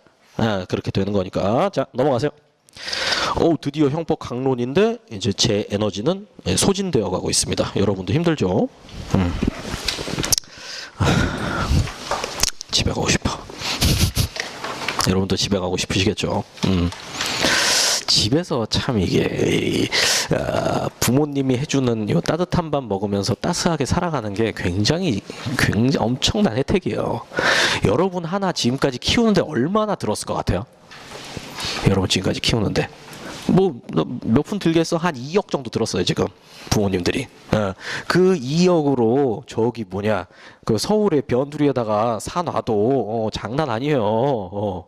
그렇게 되는 거니까. 자, 넘어가세요. 드디어 형법 강론인데 이제 제 에너지는 소진되어 가고 있습니다. 여러분도 힘들죠? 집에 가고 싶어. 여러분도 집에 가고 싶으시겠죠? 집에서 참 이게 부모님이 해주는 요 따뜻한 밥 먹으면서 따스하게 살아가는 게 굉장히 엄청난 혜택이에요. 여러분 하나 지금까지 키우는데 얼마나 들었을 것 같아요? 여러분 지금까지 키우는데 뭐 몇 푼 들겠어? 한 2억 정도 들었어요 지금 부모님들이. 그 2억으로 저기 뭐냐 그 서울의 변두리에다가 사놔도 장난 아니에요.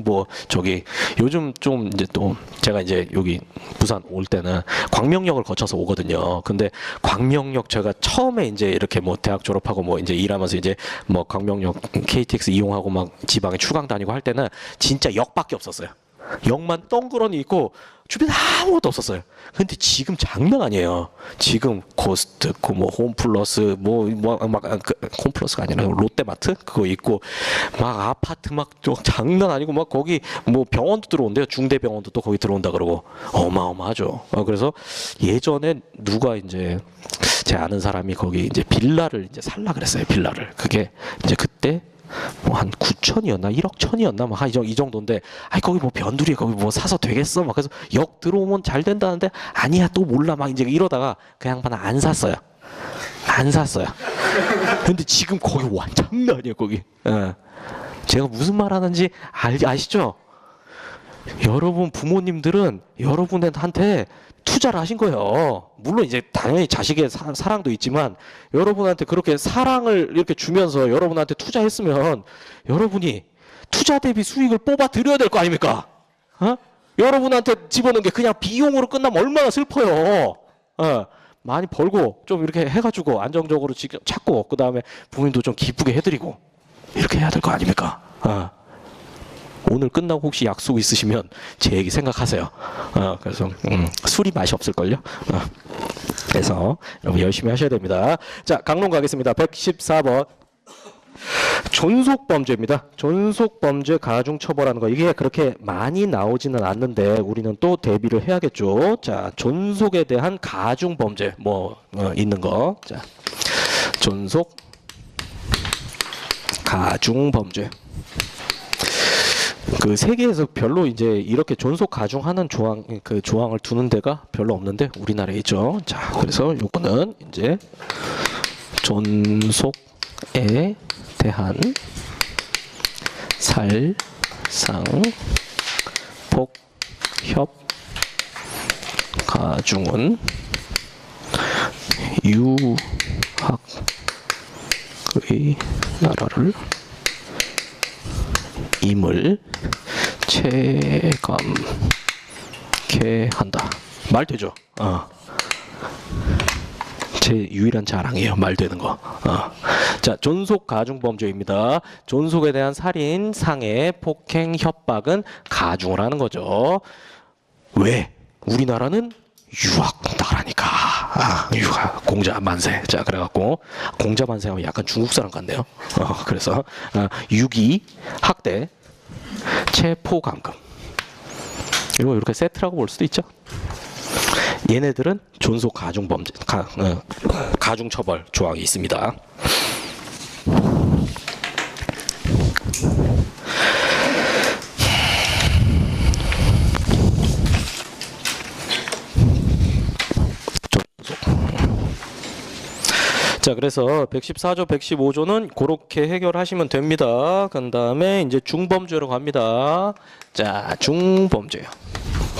뭐 저기 요즘 좀 이제 또 제가 이제 여기 부산 올 때는 광명역을 거쳐서 오거든요. 근데 광명역 제가 처음에 이제 이렇게 뭐 대학 졸업하고 뭐 이제 일하면서 이제 뭐 광명역 KTX 이용하고 막 지방에 출강 다니고 할 때는 진짜 역밖에 없었어요. 역만 덩그러니 있고 주변에 아무것도 없었어요. 근데 지금 장난 아니에요. 지금 고스트, 뭐 홈플러스, 홈플러스가 아니라 롯데마트 그거 있고 막 아파트 막 장난 아니고 막 거기 뭐 병원도 들어온대요. 중대병원도 또 거기 들어온다 그러고 어마어마하죠. 그래서 예전에 누가 이제 제 아는 사람이 거기 이제 빌라를 이제 살라 그랬어요. 빌라를. 그게 이제 그때 뭐 한 9천이었나 1억 천이었나 막 이 정도인데 거기 뭐 변두리에 거기 뭐 사서 되겠어 막 그래서 역 들어오면 잘 된다는데 아니야 또 몰라 막 이제 이러다가 그 양반은 안 샀어요. 근데 지금 거기 완전 장난 아니에요 거기. 제가 무슨 말 하는지 아시죠? 여러분 부모님들은 여러분한테 투자를 하신 거예요. 물론 이제 당연히 자식의 사랑도 있지만 여러분한테 그렇게 사랑을 이렇게 주면서 여러분한테 투자했으면 여러분이 투자 대비 수익을 뽑아 드려야 될 거 아닙니까? 여러분한테 집어넣은 게 그냥 비용으로 끝나면 얼마나 슬퍼요. 많이 벌고 좀 이렇게 해가지고 안정적으로 찾고 그 다음에 부모님도 좀 기쁘게 해드리고 이렇게 해야 될 거 아닙니까? 오늘 끝나고 혹시 약속 있으시면 제 얘기 생각하세요. 그래서 술이 맛이 없을걸요. 그래서 여러분 열심히 하셔야 됩니다. 자, 강론 가겠습니다. 114번. 존속범죄입니다. 존속범죄 가중처벌하는 거 이게 그렇게 많이 나오지는 않는데 우리는 또 대비를 해야겠죠. 자, 존속에 대한 가중범죄 뭐 있는 거. 자, 존속 가중범죄. 그 세계에서 별로 이제 이렇게 존속 가중하는 조항을 두는 데가 별로 없는데 우리나라에 있죠. 자, 그래서 요거는 이제 존속에 대한 살상 폭협 가중은 유학의 나라를 임을 체감케 한다. 말 되죠? 제 유일한 자랑이에요. 말 되는 거. 자, 존속 가중범죄입니다. 존속에 대한 살인, 상해, 폭행, 협박은 가중을 하는 거죠. 왜? 우리나라는 유학 나라니까. 유학 공자 만세. 자, 그래갖고 공자 만세하면 약간 중국 사람 같네요. 그래서 유기, 학대, 체포, 감금. 이거 이렇게 세트라고 볼 수도 있죠. 얘네들은 존속 가중 범죄, 가중 처벌 조항이 있습니다. 자, 그래서 114조, 115조는 그렇게 해결하시면 됩니다. 그 다음에 이제 중범죄로 갑니다. 자, 중범죄요.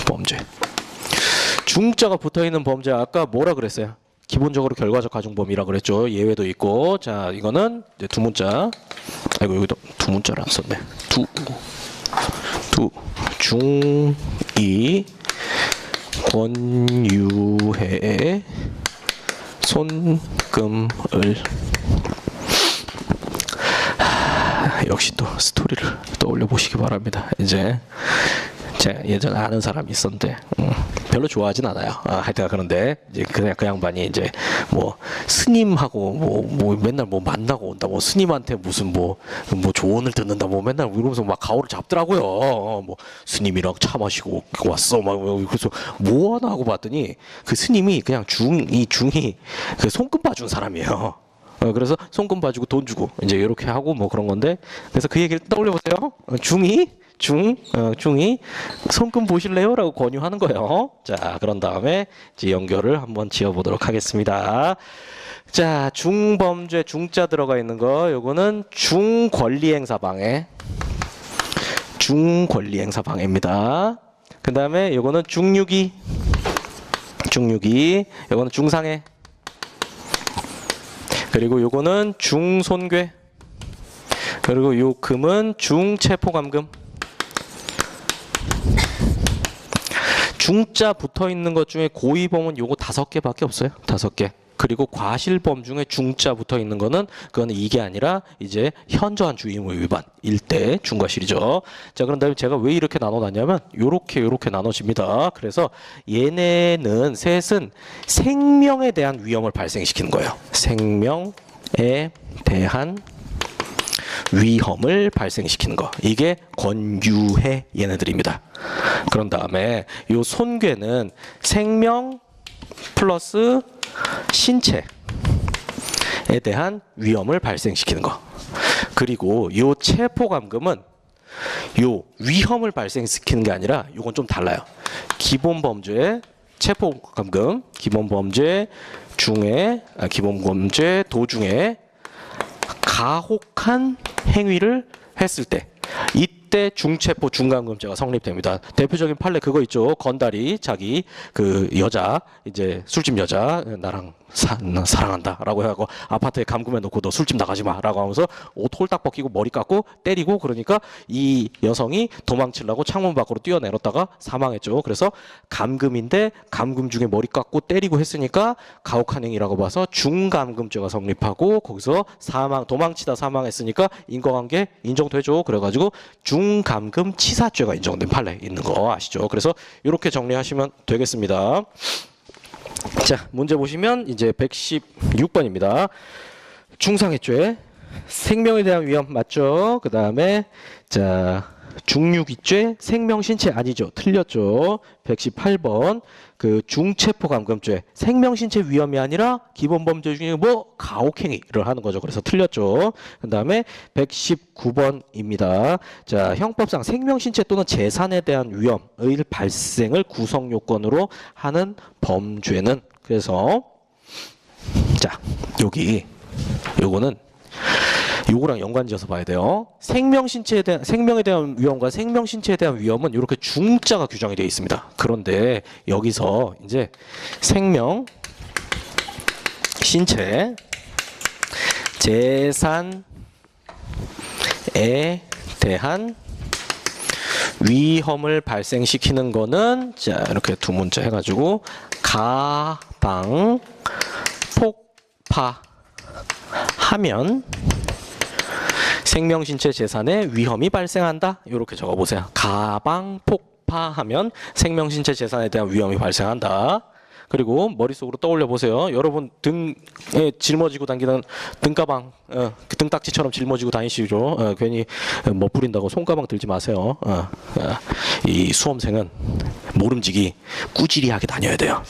범죄. 중자가 붙어있는 범죄 아까 뭐라 그랬어요? 기본적으로 결과적 가중범위라 그랬죠. 예외도 있고. 자, 이거는 이제 두 문자. 아이고, 여기도 두 문자를 안 썼네. 중이 권유해 손금을 역시 또 스토리를 떠올려 보시기 바랍니다. 이제 제가 예전에 아는 사람이 있었는데 별로 좋아하진 않아요. 하여튼 그런데 이제 그냥 그 양반이 이제 뭐 스님하고 뭐 맨날 뭐 만나고 온다, 뭐 스님한테 무슨 뭐 조언을 듣는다, 뭐 맨날 이러면서 막 가오를 잡더라고요. 뭐 스님이랑 차 마시고 왔어, 막 그래서 뭐 하나 하고 봤더니 그 스님이 그냥 중이 그 손금 봐준 사람이에요. 그래서 손금 봐주고 돈 주고 이제 이렇게 하고 뭐 그런 건데, 그래서 그 얘기를 떠올려 보세요. 중이 손금 보실래요? 라고 권유하는 거예요. 자, 그런 다음에 이제 연결을 한번 지어보도록 하겠습니다. 자, 중범죄 중자 들어가 있는 거, 요거는 중권리행사방해. 중권리행사방해입니다. 그 다음에 요거는 중유기. 요거는 중상해. 그리고 요거는 중손괴. 그리고 요 금은 중체포감금. 중자 붙어 있는 것 중에 고의범은 요거 5개밖에 없어요. 5개. 그리고 과실범 중에 중자 붙어 있는 거는 그거는 이게 아니라 이제 현저한 주의의무 위반 일대 중과실이죠. 자, 그런 다음에 제가 왜 이렇게 나눠놨냐면 요렇게 나눠집니다. 그래서 얘네는 셋은 생명에 대한 위험을 발생시키는 거예요. 생명에 대한 위험을 발생시키는 거. 이게 권유해 얘네들입니다. 그런 다음에 요 손괴는 생명 플러스 신체에 대한 위험을 발생시키는 거. 그리고 요 체포감금은 요 위험을 발생시키는 게 아니라 요건 좀 달라요. 기본범죄 체포감금, 기본범죄 도중에 가혹한 행위를 했을 때 이때 중체포 중감금죄가 성립됩니다. 대표적인 판례 그거 있죠. 건달이 자기 그 여자, 이제 술집 여자 나랑 사랑한다라고 해갖고 아파트에 감금해 놓고 너 술집 나가지 마라고 하면서 옷 홀딱 벗기고 머리 깎고 때리고, 그러니까 이 여성이 도망치려고 창문 밖으로 뛰어내렸다가 사망했죠. 그래서 감금인데 감금 중에 머리 깎고 때리고 했으니까 가혹한 행위라고 봐서 중감금죄가 성립하고, 거기서 도망치다 사망했으니까 인과관계 인정되죠. 그래가지고 중감금 치사죄가 인정된 판례 있는 거 아시죠? 그래서 이렇게 정리하시면 되겠습니다. 자, 문제 보시면 이제 116번입니다. 중상해죄, 생명에 대한 위험 맞죠? 그 다음에 자, 중유기죄, 생명신체 아니죠? 틀렸죠? 118번 그 중체포감금죄, 생명신체 위험이 아니라 기본범죄 중에 뭐 가혹행위를 하는 거죠. 그래서 틀렸죠? 그 다음에 119번입니다. 자, 형법상 생명신체 또는 재산에 대한 위험의 발생을 구성요건으로 하는 범죄는, 그래서 자, 요거는 요거랑 연관지어서 봐야 돼요. 생명에 대한 위험과 생명신체에 대한 위험은 이렇게 중자가 규정이 되어 있습니다. 그런데 여기서 이제 생명, 신체, 재산에 대한 위험을 발생시키는 거는 자, 이렇게 두 문자 해가지고 가방 폭파하면 생명, 신체, 재산에 위험이 발생한다. 이렇게 적어보세요. 가방 폭파하면 생명, 신체, 재산에 대한 위험이 발생한다. 그리고 머릿속으로 떠올려 보세요. 여러분 등에 짊어지고 다니는 등가방, 등딱지처럼 짊어지고 다니시죠. 괜히 멋부린다고 손가방 들지 마세요. 이 수험생은 모름지기 꾸지리하게 다녀야 돼요.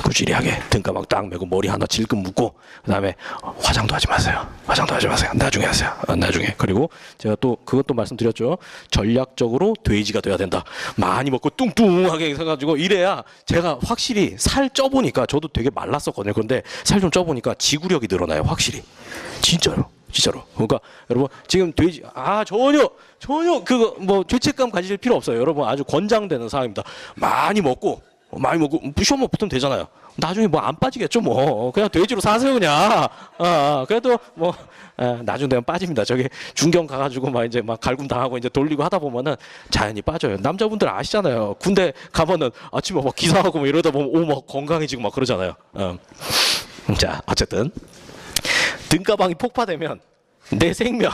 구질이하게 등가방 딱 메고 머리 하나 질끈 묶고 그다음에 화장도 하지 마세요. 화장도 하지 마세요. 나중에 하세요. 나중에. 그리고 제가 또 그것도 말씀드렸죠. 전략적으로 돼지가 돼야 된다. 많이 먹고 뚱뚱하게 해가지고 이래야 제가 확실히 살 쪄보니까 저도 되게 말랐었거든요. 그런데 살 좀 쪄보니까 지구력이 늘어나요. 확실히. 진짜로. 진짜로. 그러니까 여러분 지금 돼지 전혀 그거 뭐 죄책감 가질 필요 없어요. 여러분 아주 권장되는 사항입니다. 많이 먹고 시험만 붙으면 되잖아요. 나중에 뭐 안 빠지겠죠 뭐. 그냥 돼지로 사세요 그냥. 그래도 뭐 나중 되면 빠집니다. 저기 중경 가가지고 막 이제 막 갈굼 당하고 이제 돌리고 하다 보면은 자연히 빠져요. 남자분들 아시잖아요. 군대 가면은 아침에 막 기상하고 뭐 이러다 보면 막 건강해지고 막 그러잖아요. 자 어쨌든 등가방이 폭파되면 내 생명,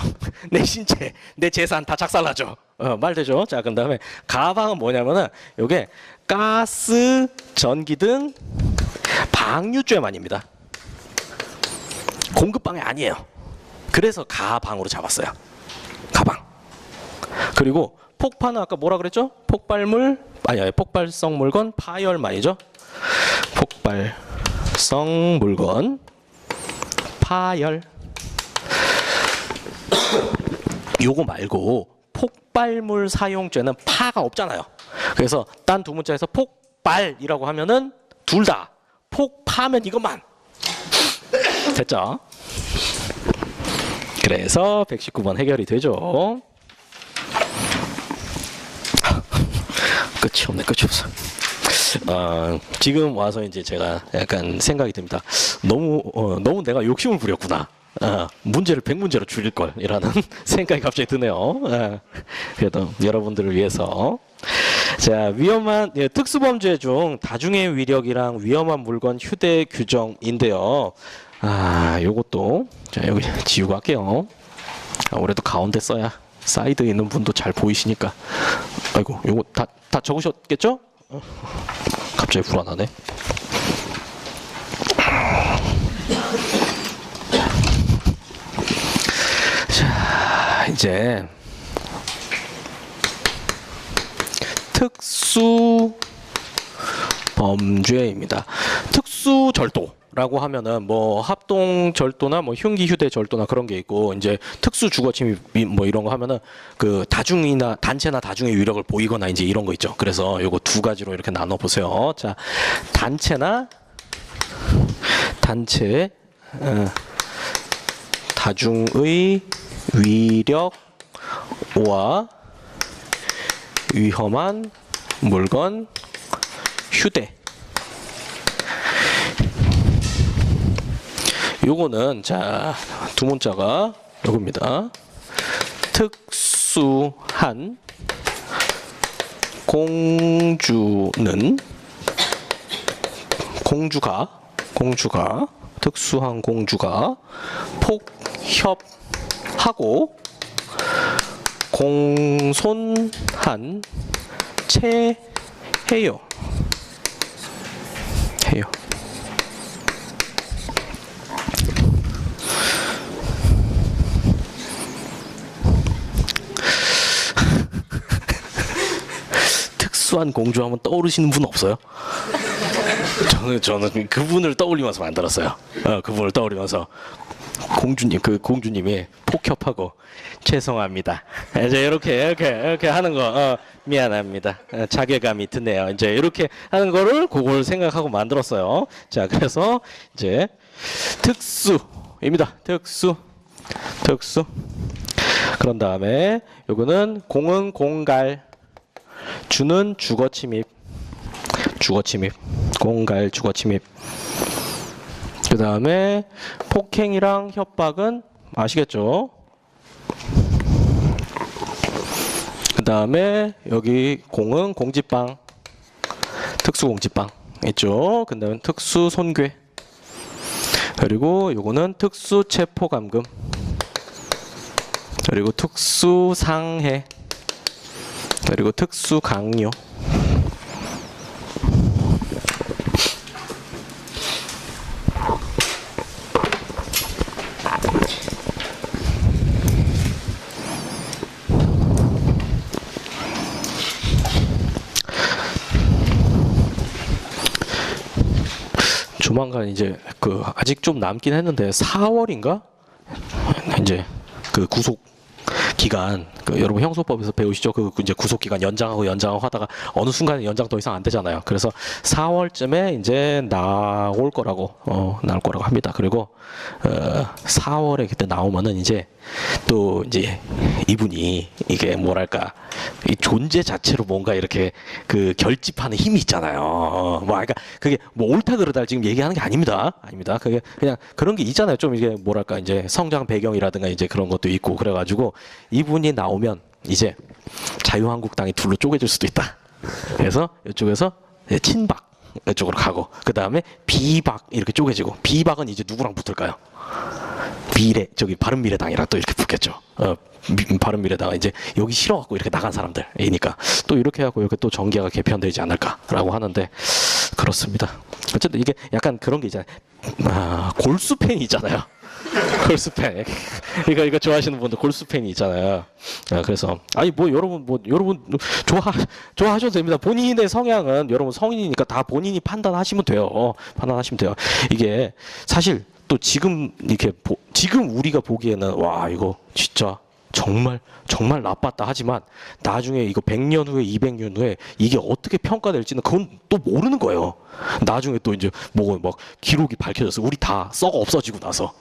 내 신체, 내 재산 다 작살나죠. 말 되죠? 자, 그 다음에 가방은 뭐냐면은 요게 가스, 전기 등 방류죄만입니다. 공급방이 아니에요. 그래서 가방으로 잡았어요. 가방. 그리고 폭파는 아까 뭐라 그랬죠? 폭발성 물건 파열만이죠. 폭발성 물건 파열. 요거 말고 폭발물 사용죄는 파가 없잖아요. 그래서 딴 두 문자에서 폭발이라고 하면은 둘 다 폭파면 이것만 됐죠? 그래서 119번 해결이 되죠. 끝이 없네. 끝이 없어. 지금 와서 이제 제가 약간 생각이 듭니다. 너무 내가 욕심을 부렸구나. 문제를 100문제로 줄일 걸이라는 생각이 갑자기 드네요. 그래도 여러분들을 위해서 자 위험한 특수범죄 중 다중의 위력이랑 위험한 물건 휴대 규정인데요. 요것도 자 여기 지우고 할게요. 올해도 가운데 써야 사이드에 있는 분도 잘 보이시니까. 아이고 요거 다 적으셨겠죠? 갑자기 불안하네. 자, 이제 특수범죄입니다. 특수절도라고 하면은 뭐 합동절도나 뭐 흉기휴대절도나 그런 게 있고 이제 특수주거침입 뭐 이런 거 하면은 그 다중이나 단체나 다중의 위력을 보이거나 이제 이런 거 있죠. 그래서 요거 두 가지로 이렇게 나눠 보세요. 자, 단체 다중의 위력과 위험한 물건 휴대. 요거는 자, 두 문자가 요겁니다. 특수한 특수한 공주가 폭협하고 공손한 채해요. 특수한 공주하면 떠오르시는 분 없어요? 저는 그분을 떠올리면서 만들었어요. 그분을 떠올리면서 공주님이 폭협하고 죄송합니다. 이제 이렇게 하는 거 미안합니다. 자괴감이 드네요. 이제 이렇게 하는 거를 그걸 생각하고 만들었어요. 자, 그래서 이제 특수입니다. 특수. 그런 다음에 요거는 공은 공갈, 주는 주거침입. 공갈 주거침입. 그 다음에 폭행이랑 협박은 아시겠죠? 그 다음에 여기 공은 공지방, 특수공지방 있죠? 그 다음에 특수손괴. 그리고 요거는 특수체포감금. 그리고 특수상해. 그리고 특수강요. 조만간 이제 그 아직 좀 남긴 했는데 4월인가 이제 그 구속 기간 그 여러분 형소법에서 배우시죠? 그 이제 구속 기간 연장하고 하다가 어느 순간에 연장 더 이상 안 되잖아요. 그래서 4월쯤에 이제 나올 거라고 합니다. 그리고 4월에 그때 나오면은 이제 또 이제 이분이 이게 뭐랄까 이 존재 자체로 뭔가 이렇게 그 결집하는 힘이 있잖아요. 뭐 그러니까 그게 뭐 옳다 그르다 지금 얘기하는 게 아닙니다. 그게 그냥 그런 게 있잖아요. 좀 이게 뭐랄까 이제 성장 배경이라든가 이제 그런 것도 있고 그래가지고 이분이 나오면 이제 자유한국당이 둘로 쪼개질 수도 있다. 그래서 이쪽에서 친박 이쪽으로 가고 그 다음에 비박 이렇게 쪼개지고 비박은 이제 누구랑 붙을까요? 바른미래당이랑 또 이렇게 붙겠죠. 바른미래당 이제 여기 싫어갖고 이렇게 나간 사람들이니까 또 이렇게 하고 이렇게 또 정계가 개편되지 않을까라고 하는데 그렇습니다. 어쨌든 이게 약간 그런 게 있잖아요. 골수 팬이 있잖아요. 골수 팬. 이거 좋아하시는 분들 골수 팬이 있잖아요. 그래서 아니 여러분 좋아하셔도 됩니다. 본인의 성향은 여러분 성인이니까 다 본인이 판단하시면 돼요. 이게 사실 또 지금 이렇게 지금 우리가 보기에는 와 이거 진짜 정말 나빴다 하지만 나중에 이거 100년 후에 200년 후에 이게 어떻게 평가될지는 그건 또 모르는 거예요. 나중에 또 이제 뭐 막 기록이 밝혀졌어. 우리 다 썩어 없어지고 나서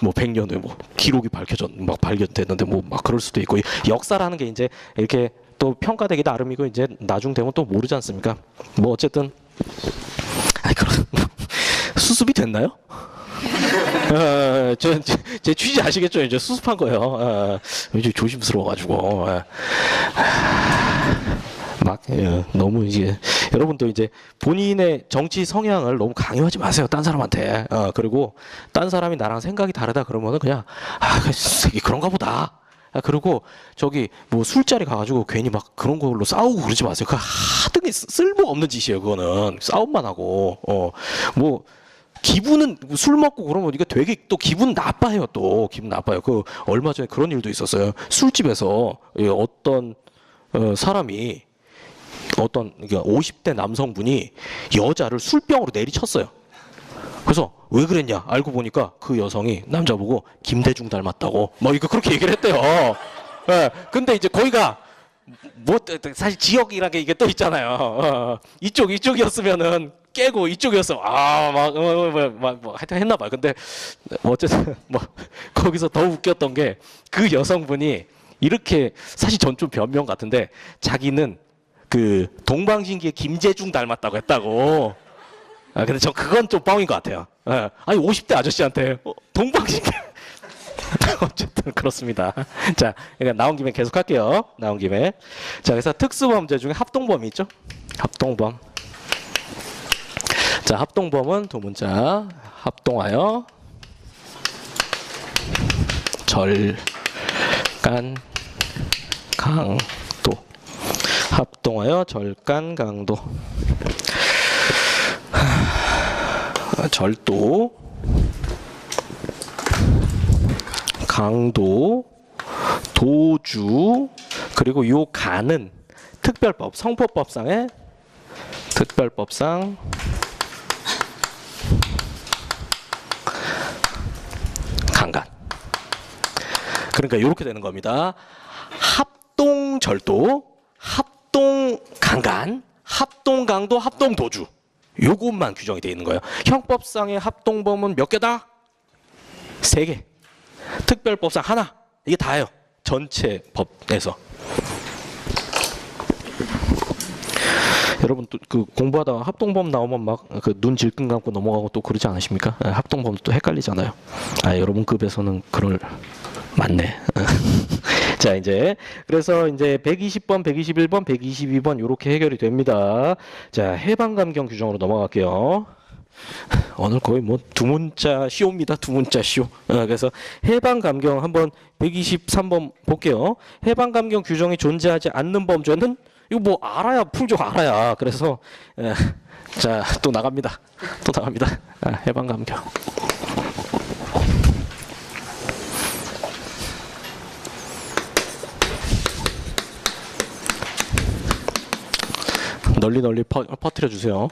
뭐 100년 후에 뭐 기록이 발견됐는데 뭐 막 그럴 수도 있고 역사라는 게 이제 이렇게 또 평가되기 나름이고 이제 나중 되면 또 모르지 않습니까? 뭐 어쨌든 그런 수습이 됐나요? 제 취지 아시겠죠? 이제 수습한 거예요. 이제 조심스러워가지고 너무 이제 여러분도 이제 본인의 정치 성향을 너무 강요하지 마세요. 딴 사람한테. 그리고 딴 사람이 나랑 생각이 다르다 그러면은 그냥 그런가 보다. 그리고 저기 뭐 술자리 가가지고 괜히 막 그런 걸로 싸우고 그러지 마세요. 그 하등이 쓸모 없는 짓이에요. 그거는 싸움만 하고 뭐. 기분은 술 먹고 그러면 이게 되게 또 기분 나빠요. 기분 나빠요. 그 얼마 전에 그런 일도 있었어요. 술집에서 어떤 사람이 어떤 50대 남성분이 여자를 술병으로 내리쳤어요. 그래서 왜 그랬냐 알고 보니까 그 여성이 남자 보고 김대중 닮았다고 뭐 이거 그렇게 얘기를 했대요. 근데 이제 거기가 뭐 사실 지역이라는 게 이게 또 있잖아요. 이쪽이었으면은 깨고 이쪽이었어. 하여튼 했나 봐요. 근데 어쨌든 뭐 거기서 더 웃겼던 게 그 여성분이 이렇게 사실 전 좀 변명 같은데 자기는 그 동방신기의 김재중 닮았다고 했다고. 근데 전 그건 좀 뻥인 것 같아요. 아니 50대 아저씨한테 동방신기 어쨌든 그렇습니다. 자, 그러니까 나온 김에 계속 할게요. 자, 그래서 특수범죄 중에 합동범이 있죠. 합동범. 자, 합동범은 두 문자. 합동하여 절간 강도. 합동하여 절간 강도. 절도. 강도, 도주, 그리고 요 간은 특별법, 성폭법상의 특별법상 강간. 그러니까 이렇게 되는 겁니다. 합동절도, 합동강간, 합동강도, 합동도주. 요것만 규정이 되어 있는 거예요. 형법상의 합동범은 몇 개다? 3개. 특별법상 하나. 이게 다예요. 전체 법에서. 여러분 또 그 공부하다가 합동범 나오면 막 그 눈 질끈 감고 넘어가고 또 그러지 않으십니까? 합동범 또 헷갈리잖아요. 여러분 급에서는 그럴 맞네. 자, 이제 그래서 이제 120번, 121번, 122번 이렇게 해결이 됩니다. 자, 해방감경 규정으로 넘어갈게요. 오늘 거의 뭐 두 문자 시오입니다. 두 문자 시오. 그래서 해방감경 한번 123번 볼게요. 해방감경 규정이 존재하지 않는 범죄는 이거 뭐 알아야 풀죠. 알아야. 그래서 자, 또 나갑니다. 해방감경. 널리 퍼뜨려 주세요.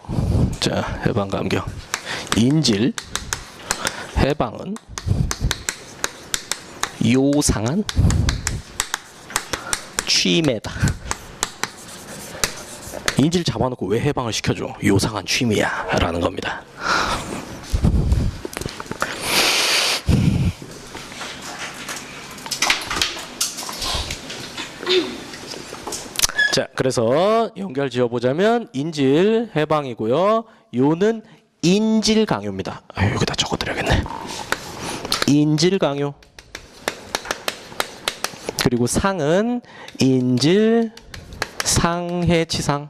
자, 해방감경. 인질 해방은 요상한 취매다. 인질 잡아놓고 왜 해방을 시켜줘? 요상한 취미야 라는 겁니다. 자, 그래서 연결 지어보자면 인질 해방이고요. 요는 인질 강요입니다. 여기다 적어드려야겠네. 인질 강요. 그리고 상은 인질 상해치상.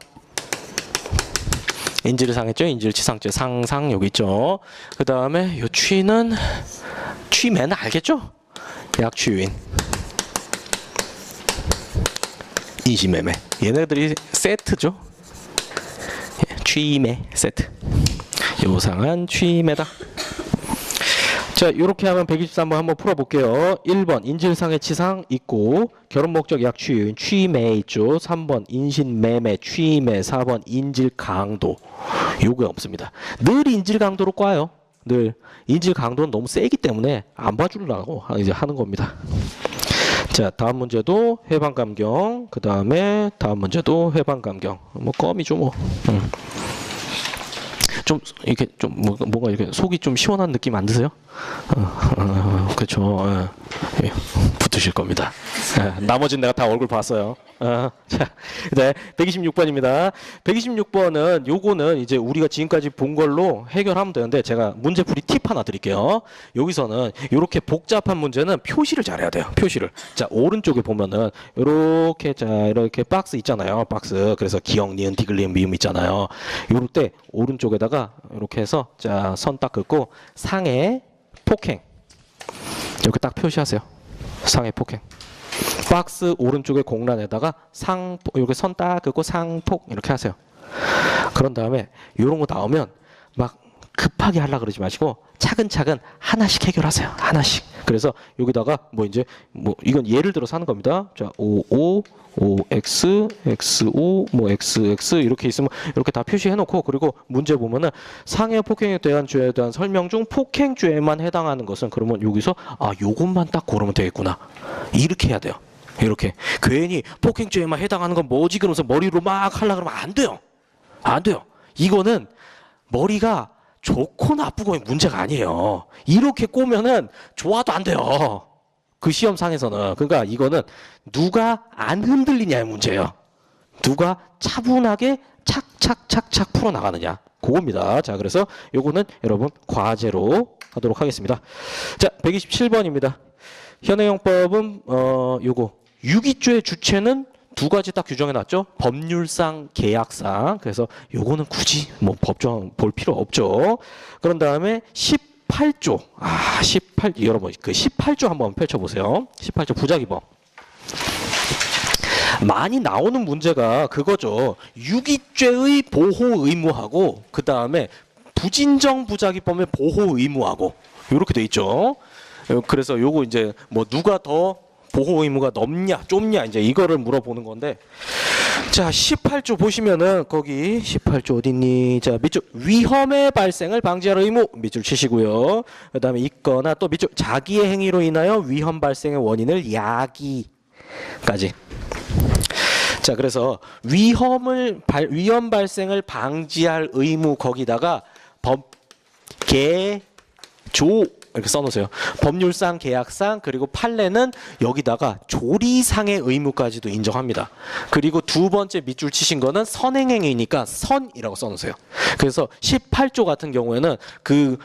인질을 상했죠. 인질 치상죄 상상 여기 있죠. 그 다음에 요 취는 취매는 알겠죠? 약취유인. 인신매매. 얘네들이 세트죠. 취매 세트. 요상한 취매다. 자, 이렇게 하면 123번 한번 풀어볼게요. 1번 인질상해 치상 있고 결혼 목적 약취유인 취매 있죠. 3번 인신매매 취매. 4번 인질 강도. 요게 없습니다. 늘 인질 강도로 꽈요. 늘 인질 강도는 너무 세기 때문에 안 봐주려고 이제 하는 겁니다. 자, 다음 문제도 해방 감경. 그 다음에 다음 문제도 해방 감경. 뭐 껌이죠 뭐. 좀 이렇게 좀 뭔가 이렇게 속이 좀 시원한 느낌 안 드세요? 그렇죠. 예, 붙으실 겁니다. 나머지는 내가 다 얼굴 봤어요. 자, 네, 126번입니다. 126번은 요거는 이제 우리가 지금까지 본 걸로 해결하면 되는데 제가 문제풀이 팁 하나 드릴게요. 여기서는 이렇게 복잡한 문제는 표시를 잘해야 돼요. 표시를. 자, 오른쪽에 보면은 이렇게 자 이렇게 박스 있잖아요. 박스. 그래서 기역, 니은, 디귿, 리은, 미음 있잖아요. 요럴 때 오른쪽에다가 이렇게 해서 자, 선 딱 긋고 상해 폭행 이렇게 딱 표시하세요. 상해 폭행. 박스 오른쪽에 공란에다가 상폭 이렇게 선 딱 긋고 상폭 이렇게 하세요. 그런 다음에 이런 거 나오면 막 급하게 하려고 그러지 마시고 차근차근 하나씩 해결하세요. 하나씩. 그래서 여기다가 뭐 이제 뭐 이건 예를 들어서 하는 겁니다. 자, 5, x, x5, 뭐 x 이렇게 있으면 이렇게 다 표시해 놓고 그리고 문제 보면은 상해 폭행에 대한 죄에 대한 설명 중 폭행죄에만 해당하는 것은 그러면 여기서 아, 요것만 딱 고르면 되겠구나. 이렇게 해야 돼요. 이렇게. 괜히 폭행죄에만 해당하는 건 뭐지? 그러면서 머리로 막 하려고 그러면 안 돼요. 안 돼요. 이거는 머리가 좋고 나쁘고의 문제가 아니에요. 이렇게 꼬면은 좋아도 안 돼요. 그 시험상에서는. 그러니까 이거는 누가 안 흔들리냐의 문제예요. 누가 차분하게 착착착착 풀어나가느냐. 그겁니다. 자, 그래서 요거는 여러분 과제로 하도록 하겠습니다. 자, 127번입니다. 현행형법은 요거 유기죄의 주체는 두 가지 딱 규정해 놨죠. 법률상, 계약상. 그래서 요거는 굳이 뭐 법정 볼 필요 없죠. 그런 다음에 18조. 18 여러분 그 18조 한번 펼쳐 보세요. 18조 부작위법. 많이 나오는 문제가 그거죠. 유기죄의 보호 의무하고 그 다음에 부진정 부작위법의 보호 의무하고 이렇게 돼 있죠. 그래서 요거 이제 뭐 누가 더 보호 의무가 넓냐 좁냐 이제 이거를 물어보는 건데 자 18조 보시면은 거기 18조 어딨니? 자 밑줄 위험의 발생을 방지할 의무 밑줄 치시고요. 그 다음에 있거나 또 밑줄 자기의 행위로 인하여 위험 발생의 원인을 야기까지. 자 그래서 위험 발생을 방지할 의무 거기다가 법계조 이렇게 써놓으세요. 법률상, 계약상, 그리고 판례는 여기다가 조리상의 의무까지도 인정합니다. 그리고 두 번째 밑줄 치신 거는 선행행위니까 선이라고 써놓으세요. 그래서 18조 같은 경우에는 그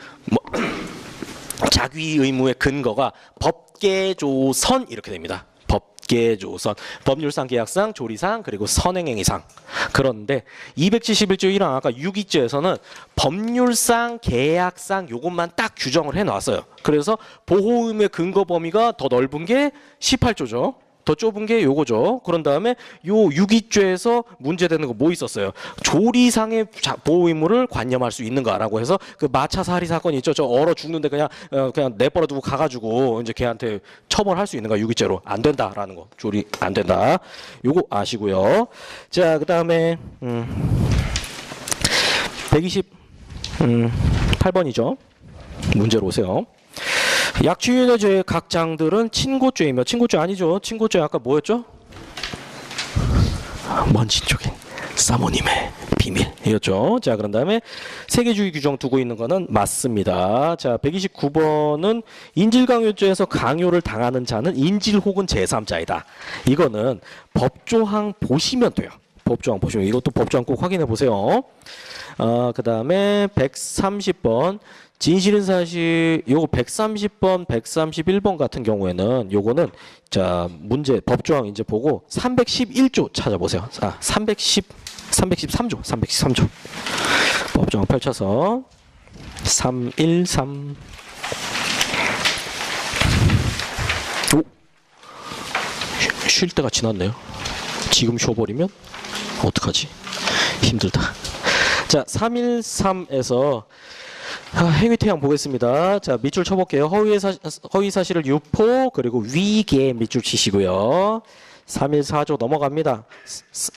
자기 의무의 근거가 법계조선 이렇게 됩니다. 법계조선, 법률상, 계약상, 조리상, 그리고 선행행위상. 그런데 271조 1항 아까 유기죄에서는 법률상, 계약상 요것만 딱 규정을 해놨어요. 그래서 보호의무의 근거 범위가 더 넓은 게 18조죠. 더 좁은 게 요거죠. 그런 다음에 요 유기죄에서 문제되는 거 뭐 있었어요? 조리상의 보호 의무를 관념할 수 있는가라고 해서 그 마차 살이 사건이 있죠. 저 얼어 죽는데 그냥 내버려 두고 가가지고 이제 걔한테 처벌할 수 있는가 유기죄로 안 된다라는 거. 조리 안 된다. 요거 아시고요. 자, 그 다음에 128 8번이죠. 문제로 오세요. 약취유해죄의 각 장들은 친고죄이며 친고죄 아니죠. 친고죄 아까 뭐였죠? 먼지적인 사모님의 비밀이었죠. 자, 그런 다음에 세계주의 규정 두고 있는 거는 맞습니다. 자, 129번은 인질강요죄에서 강요를 당하는 자는 인질 혹은 제3자이다. 이거는 법조항 보시면 돼요. 법조항 보시면 이것도 법조항 꼭 확인해 보세요. 그 다음에 130번 진실은 사실 요거 130번 131번 같은 경우에는 요거는 자 문제 법조항 이제 보고 311조 찾아보세요. 313조 법조항 펼쳐서 313 오! 쉴 때가 지났네요. 지금 쉬어버리면 어떡하지? 힘들다. 자, 313에서 행위태양 보겠습니다. 자, 밑줄 쳐볼게요. 허위 사실을 유포 그리고 위계 밑줄 치시고요. 314조 넘어갑니다.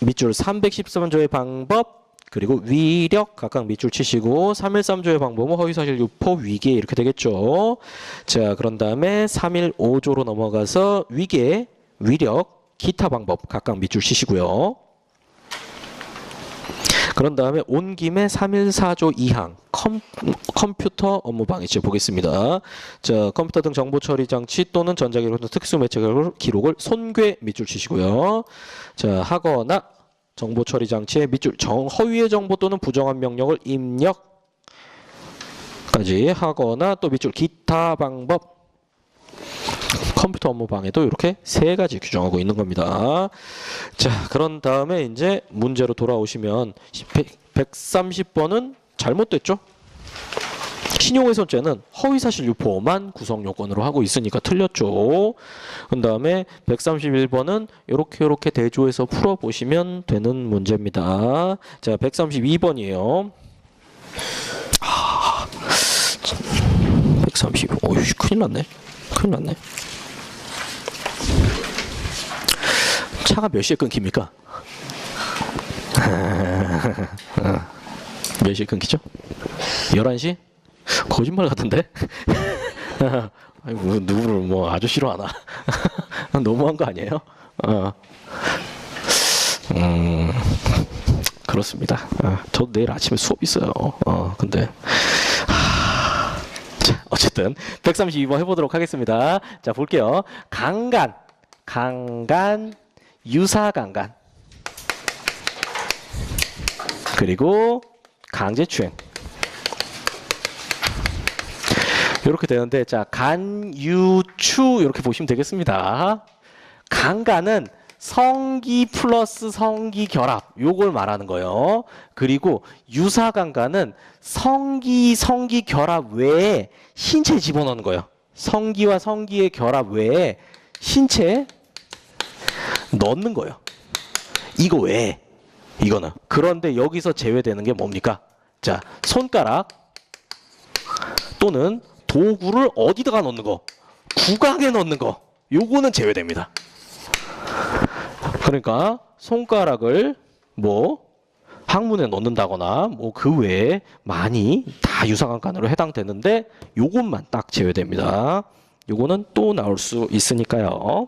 밑줄 313조의 방법 그리고 위력 각각 밑줄 치시고 313조의 방법은 허위사실 유포 위계 이렇게 되겠죠. 자, 그런 다음에 315조로 넘어가서 위계 위력 기타 방법 각각 밑줄 치시고요. 그런 다음에 온 김에 314조 2항 컴퓨터 업무방해죄 보겠습니다. 자, 컴퓨터 등 정보 처리 장치 또는 전자기록 등 특수 매체 기록을 손괴 밑줄 치시고요. 자, 하거나 정보 처리 장치의 밑줄 허위의 정보 또는 부정한 명령을 입력까지 하거나 또 밑줄 기타 방법 컴퓨터 업무 방해도 이렇게 세 가지 규정하고 있는 겁니다. 자, 그런 다음에 이제 문제로 돌아오시면 130번은 잘못됐죠? 신용훼손죄는 허위사실 유포만 구성 요건으로 하고 있으니까 틀렸죠. 그 다음에 131번은 이렇게 대조해서 풀어보시면 되는 문제입니다. 자, 132번이에요. 132. 어휴, 큰일 났네. 차가 몇 시에 끊깁니까? 몇 시에 끊기죠? 11시? 거짓말 같은데? 아이고, 누구를 뭐 아저씨로 하나? 너무한 거 아니에요? 그렇습니다. 저도 내일 아침에 수업 있어요. 근데 자, 어쨌든 132번 해보도록 하겠습니다. 자, 볼게요. 강간, 유사강간, 그리고 강제추행. 이렇게 되는데, 자, 간유추 이렇게 보시면 되겠습니다. 강간은 성기 플러스 성기 결합 요걸 말하는 거예요. 그리고 유사강간은 성기 결합 외에 신체 집어넣는 거예요. 성기와 성기의 결합 외에 신체 넣는 거예요. 이거 외에 이거는. 그런데 여기서 제외되는 게 뭡니까? 자, 손가락 또는 도구를 어디다가 넣는 거? 구강에 넣는 거. 요거는 제외됩니다. 그러니까 손가락을 뭐 항문에 넣는다거나 뭐 그 외에 많이 다 유사강간으로 해당되는데 요것만 딱 제외됩니다. 요거는 또 나올 수 있으니까요.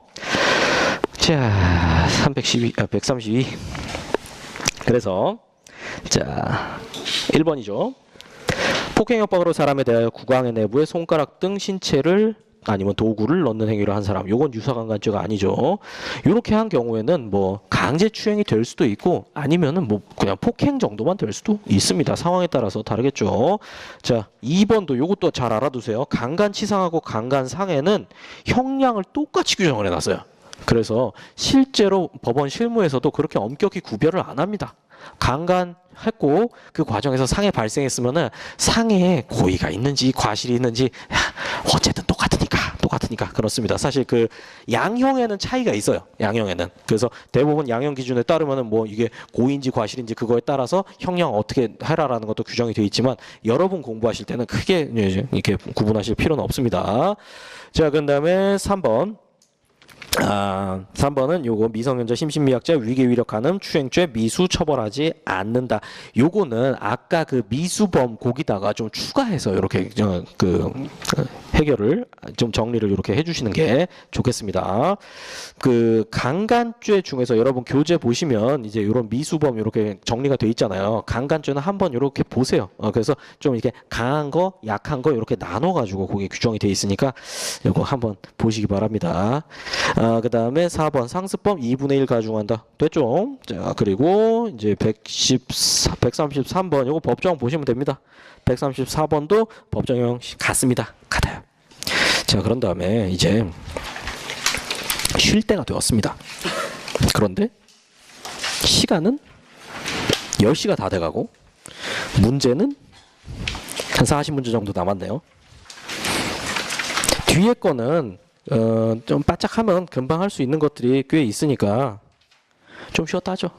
자, 132. 그래서 자, 1번이죠. 폭행협박으로 사람에 대하여 구강의 내부에 손가락 등 신체를 아니면 도구를 넣는 행위를 한 사람, 요건 유사강간죄가 아니죠. 이렇게 한 경우에는 뭐 강제추행이 될 수도 있고 아니면은 뭐 그냥 폭행 정도만 될 수도 있습니다. 상황에 따라서 다르겠죠. 자, 2번도 요것도 잘 알아두세요. 강간치상하고 강간상해는 형량을 똑같이 규정을 해놨어요. 그래서 실제로 법원 실무에서도 그렇게 엄격히 구별을 안 합니다. 강간했고 그 과정에서 상해 발생했으면은 상해에 고의가 있는지 과실이 있는지 어쨌든 똑같으니까 그렇습니다. 사실 그 양형에는 차이가 있어요. 양형에는. 그래서 대부분 양형 기준에 따르면은 뭐 이게 고의인지 과실인지 그거에 따라서 형량 어떻게 해라라는 것도 규정이 되어 있지만 여러분 공부하실 때는 크게 이렇게 구분하실 필요는 없습니다. 자, 그다음에 3번. 3번은 요거 미성년자 심신미약자 위계위력가늠 추행죄 미수 처벌하지 않는다. 요거는 아까 그 미수범 거기다가 좀 추가해서 이렇게 해결을 좀 정리를 이렇게 해주시는 게 좋겠습니다. 그 강간죄 중에서 여러분 교재 보시면 이제 이런 미수범 이렇게 정리가 돼 있잖아요. 강간죄는 한번 이렇게 보세요. 그래서 좀 이렇게 강한 거, 약한 거 이렇게 나눠가지고 거기 규정이 돼 있으니까 이거 한번 보시기 바랍니다. 그 다음에 4번 상습범 2분의 1 가중한다. 됐죠? 자, 그리고 이제 133번 요거 법정 보시면 됩니다. 134번도 법정형 같습니다. 같아요. 자, 그런 다음에 이제 쉴 때가 되었습니다. 그런데 시간은 10시가 다 돼가고 문제는 한 40문제 정도 남았네요. 뒤에 거는 좀 바짝하면 금방 할 수 있는 것들이 꽤 있으니까 좀 쉬었다 하죠.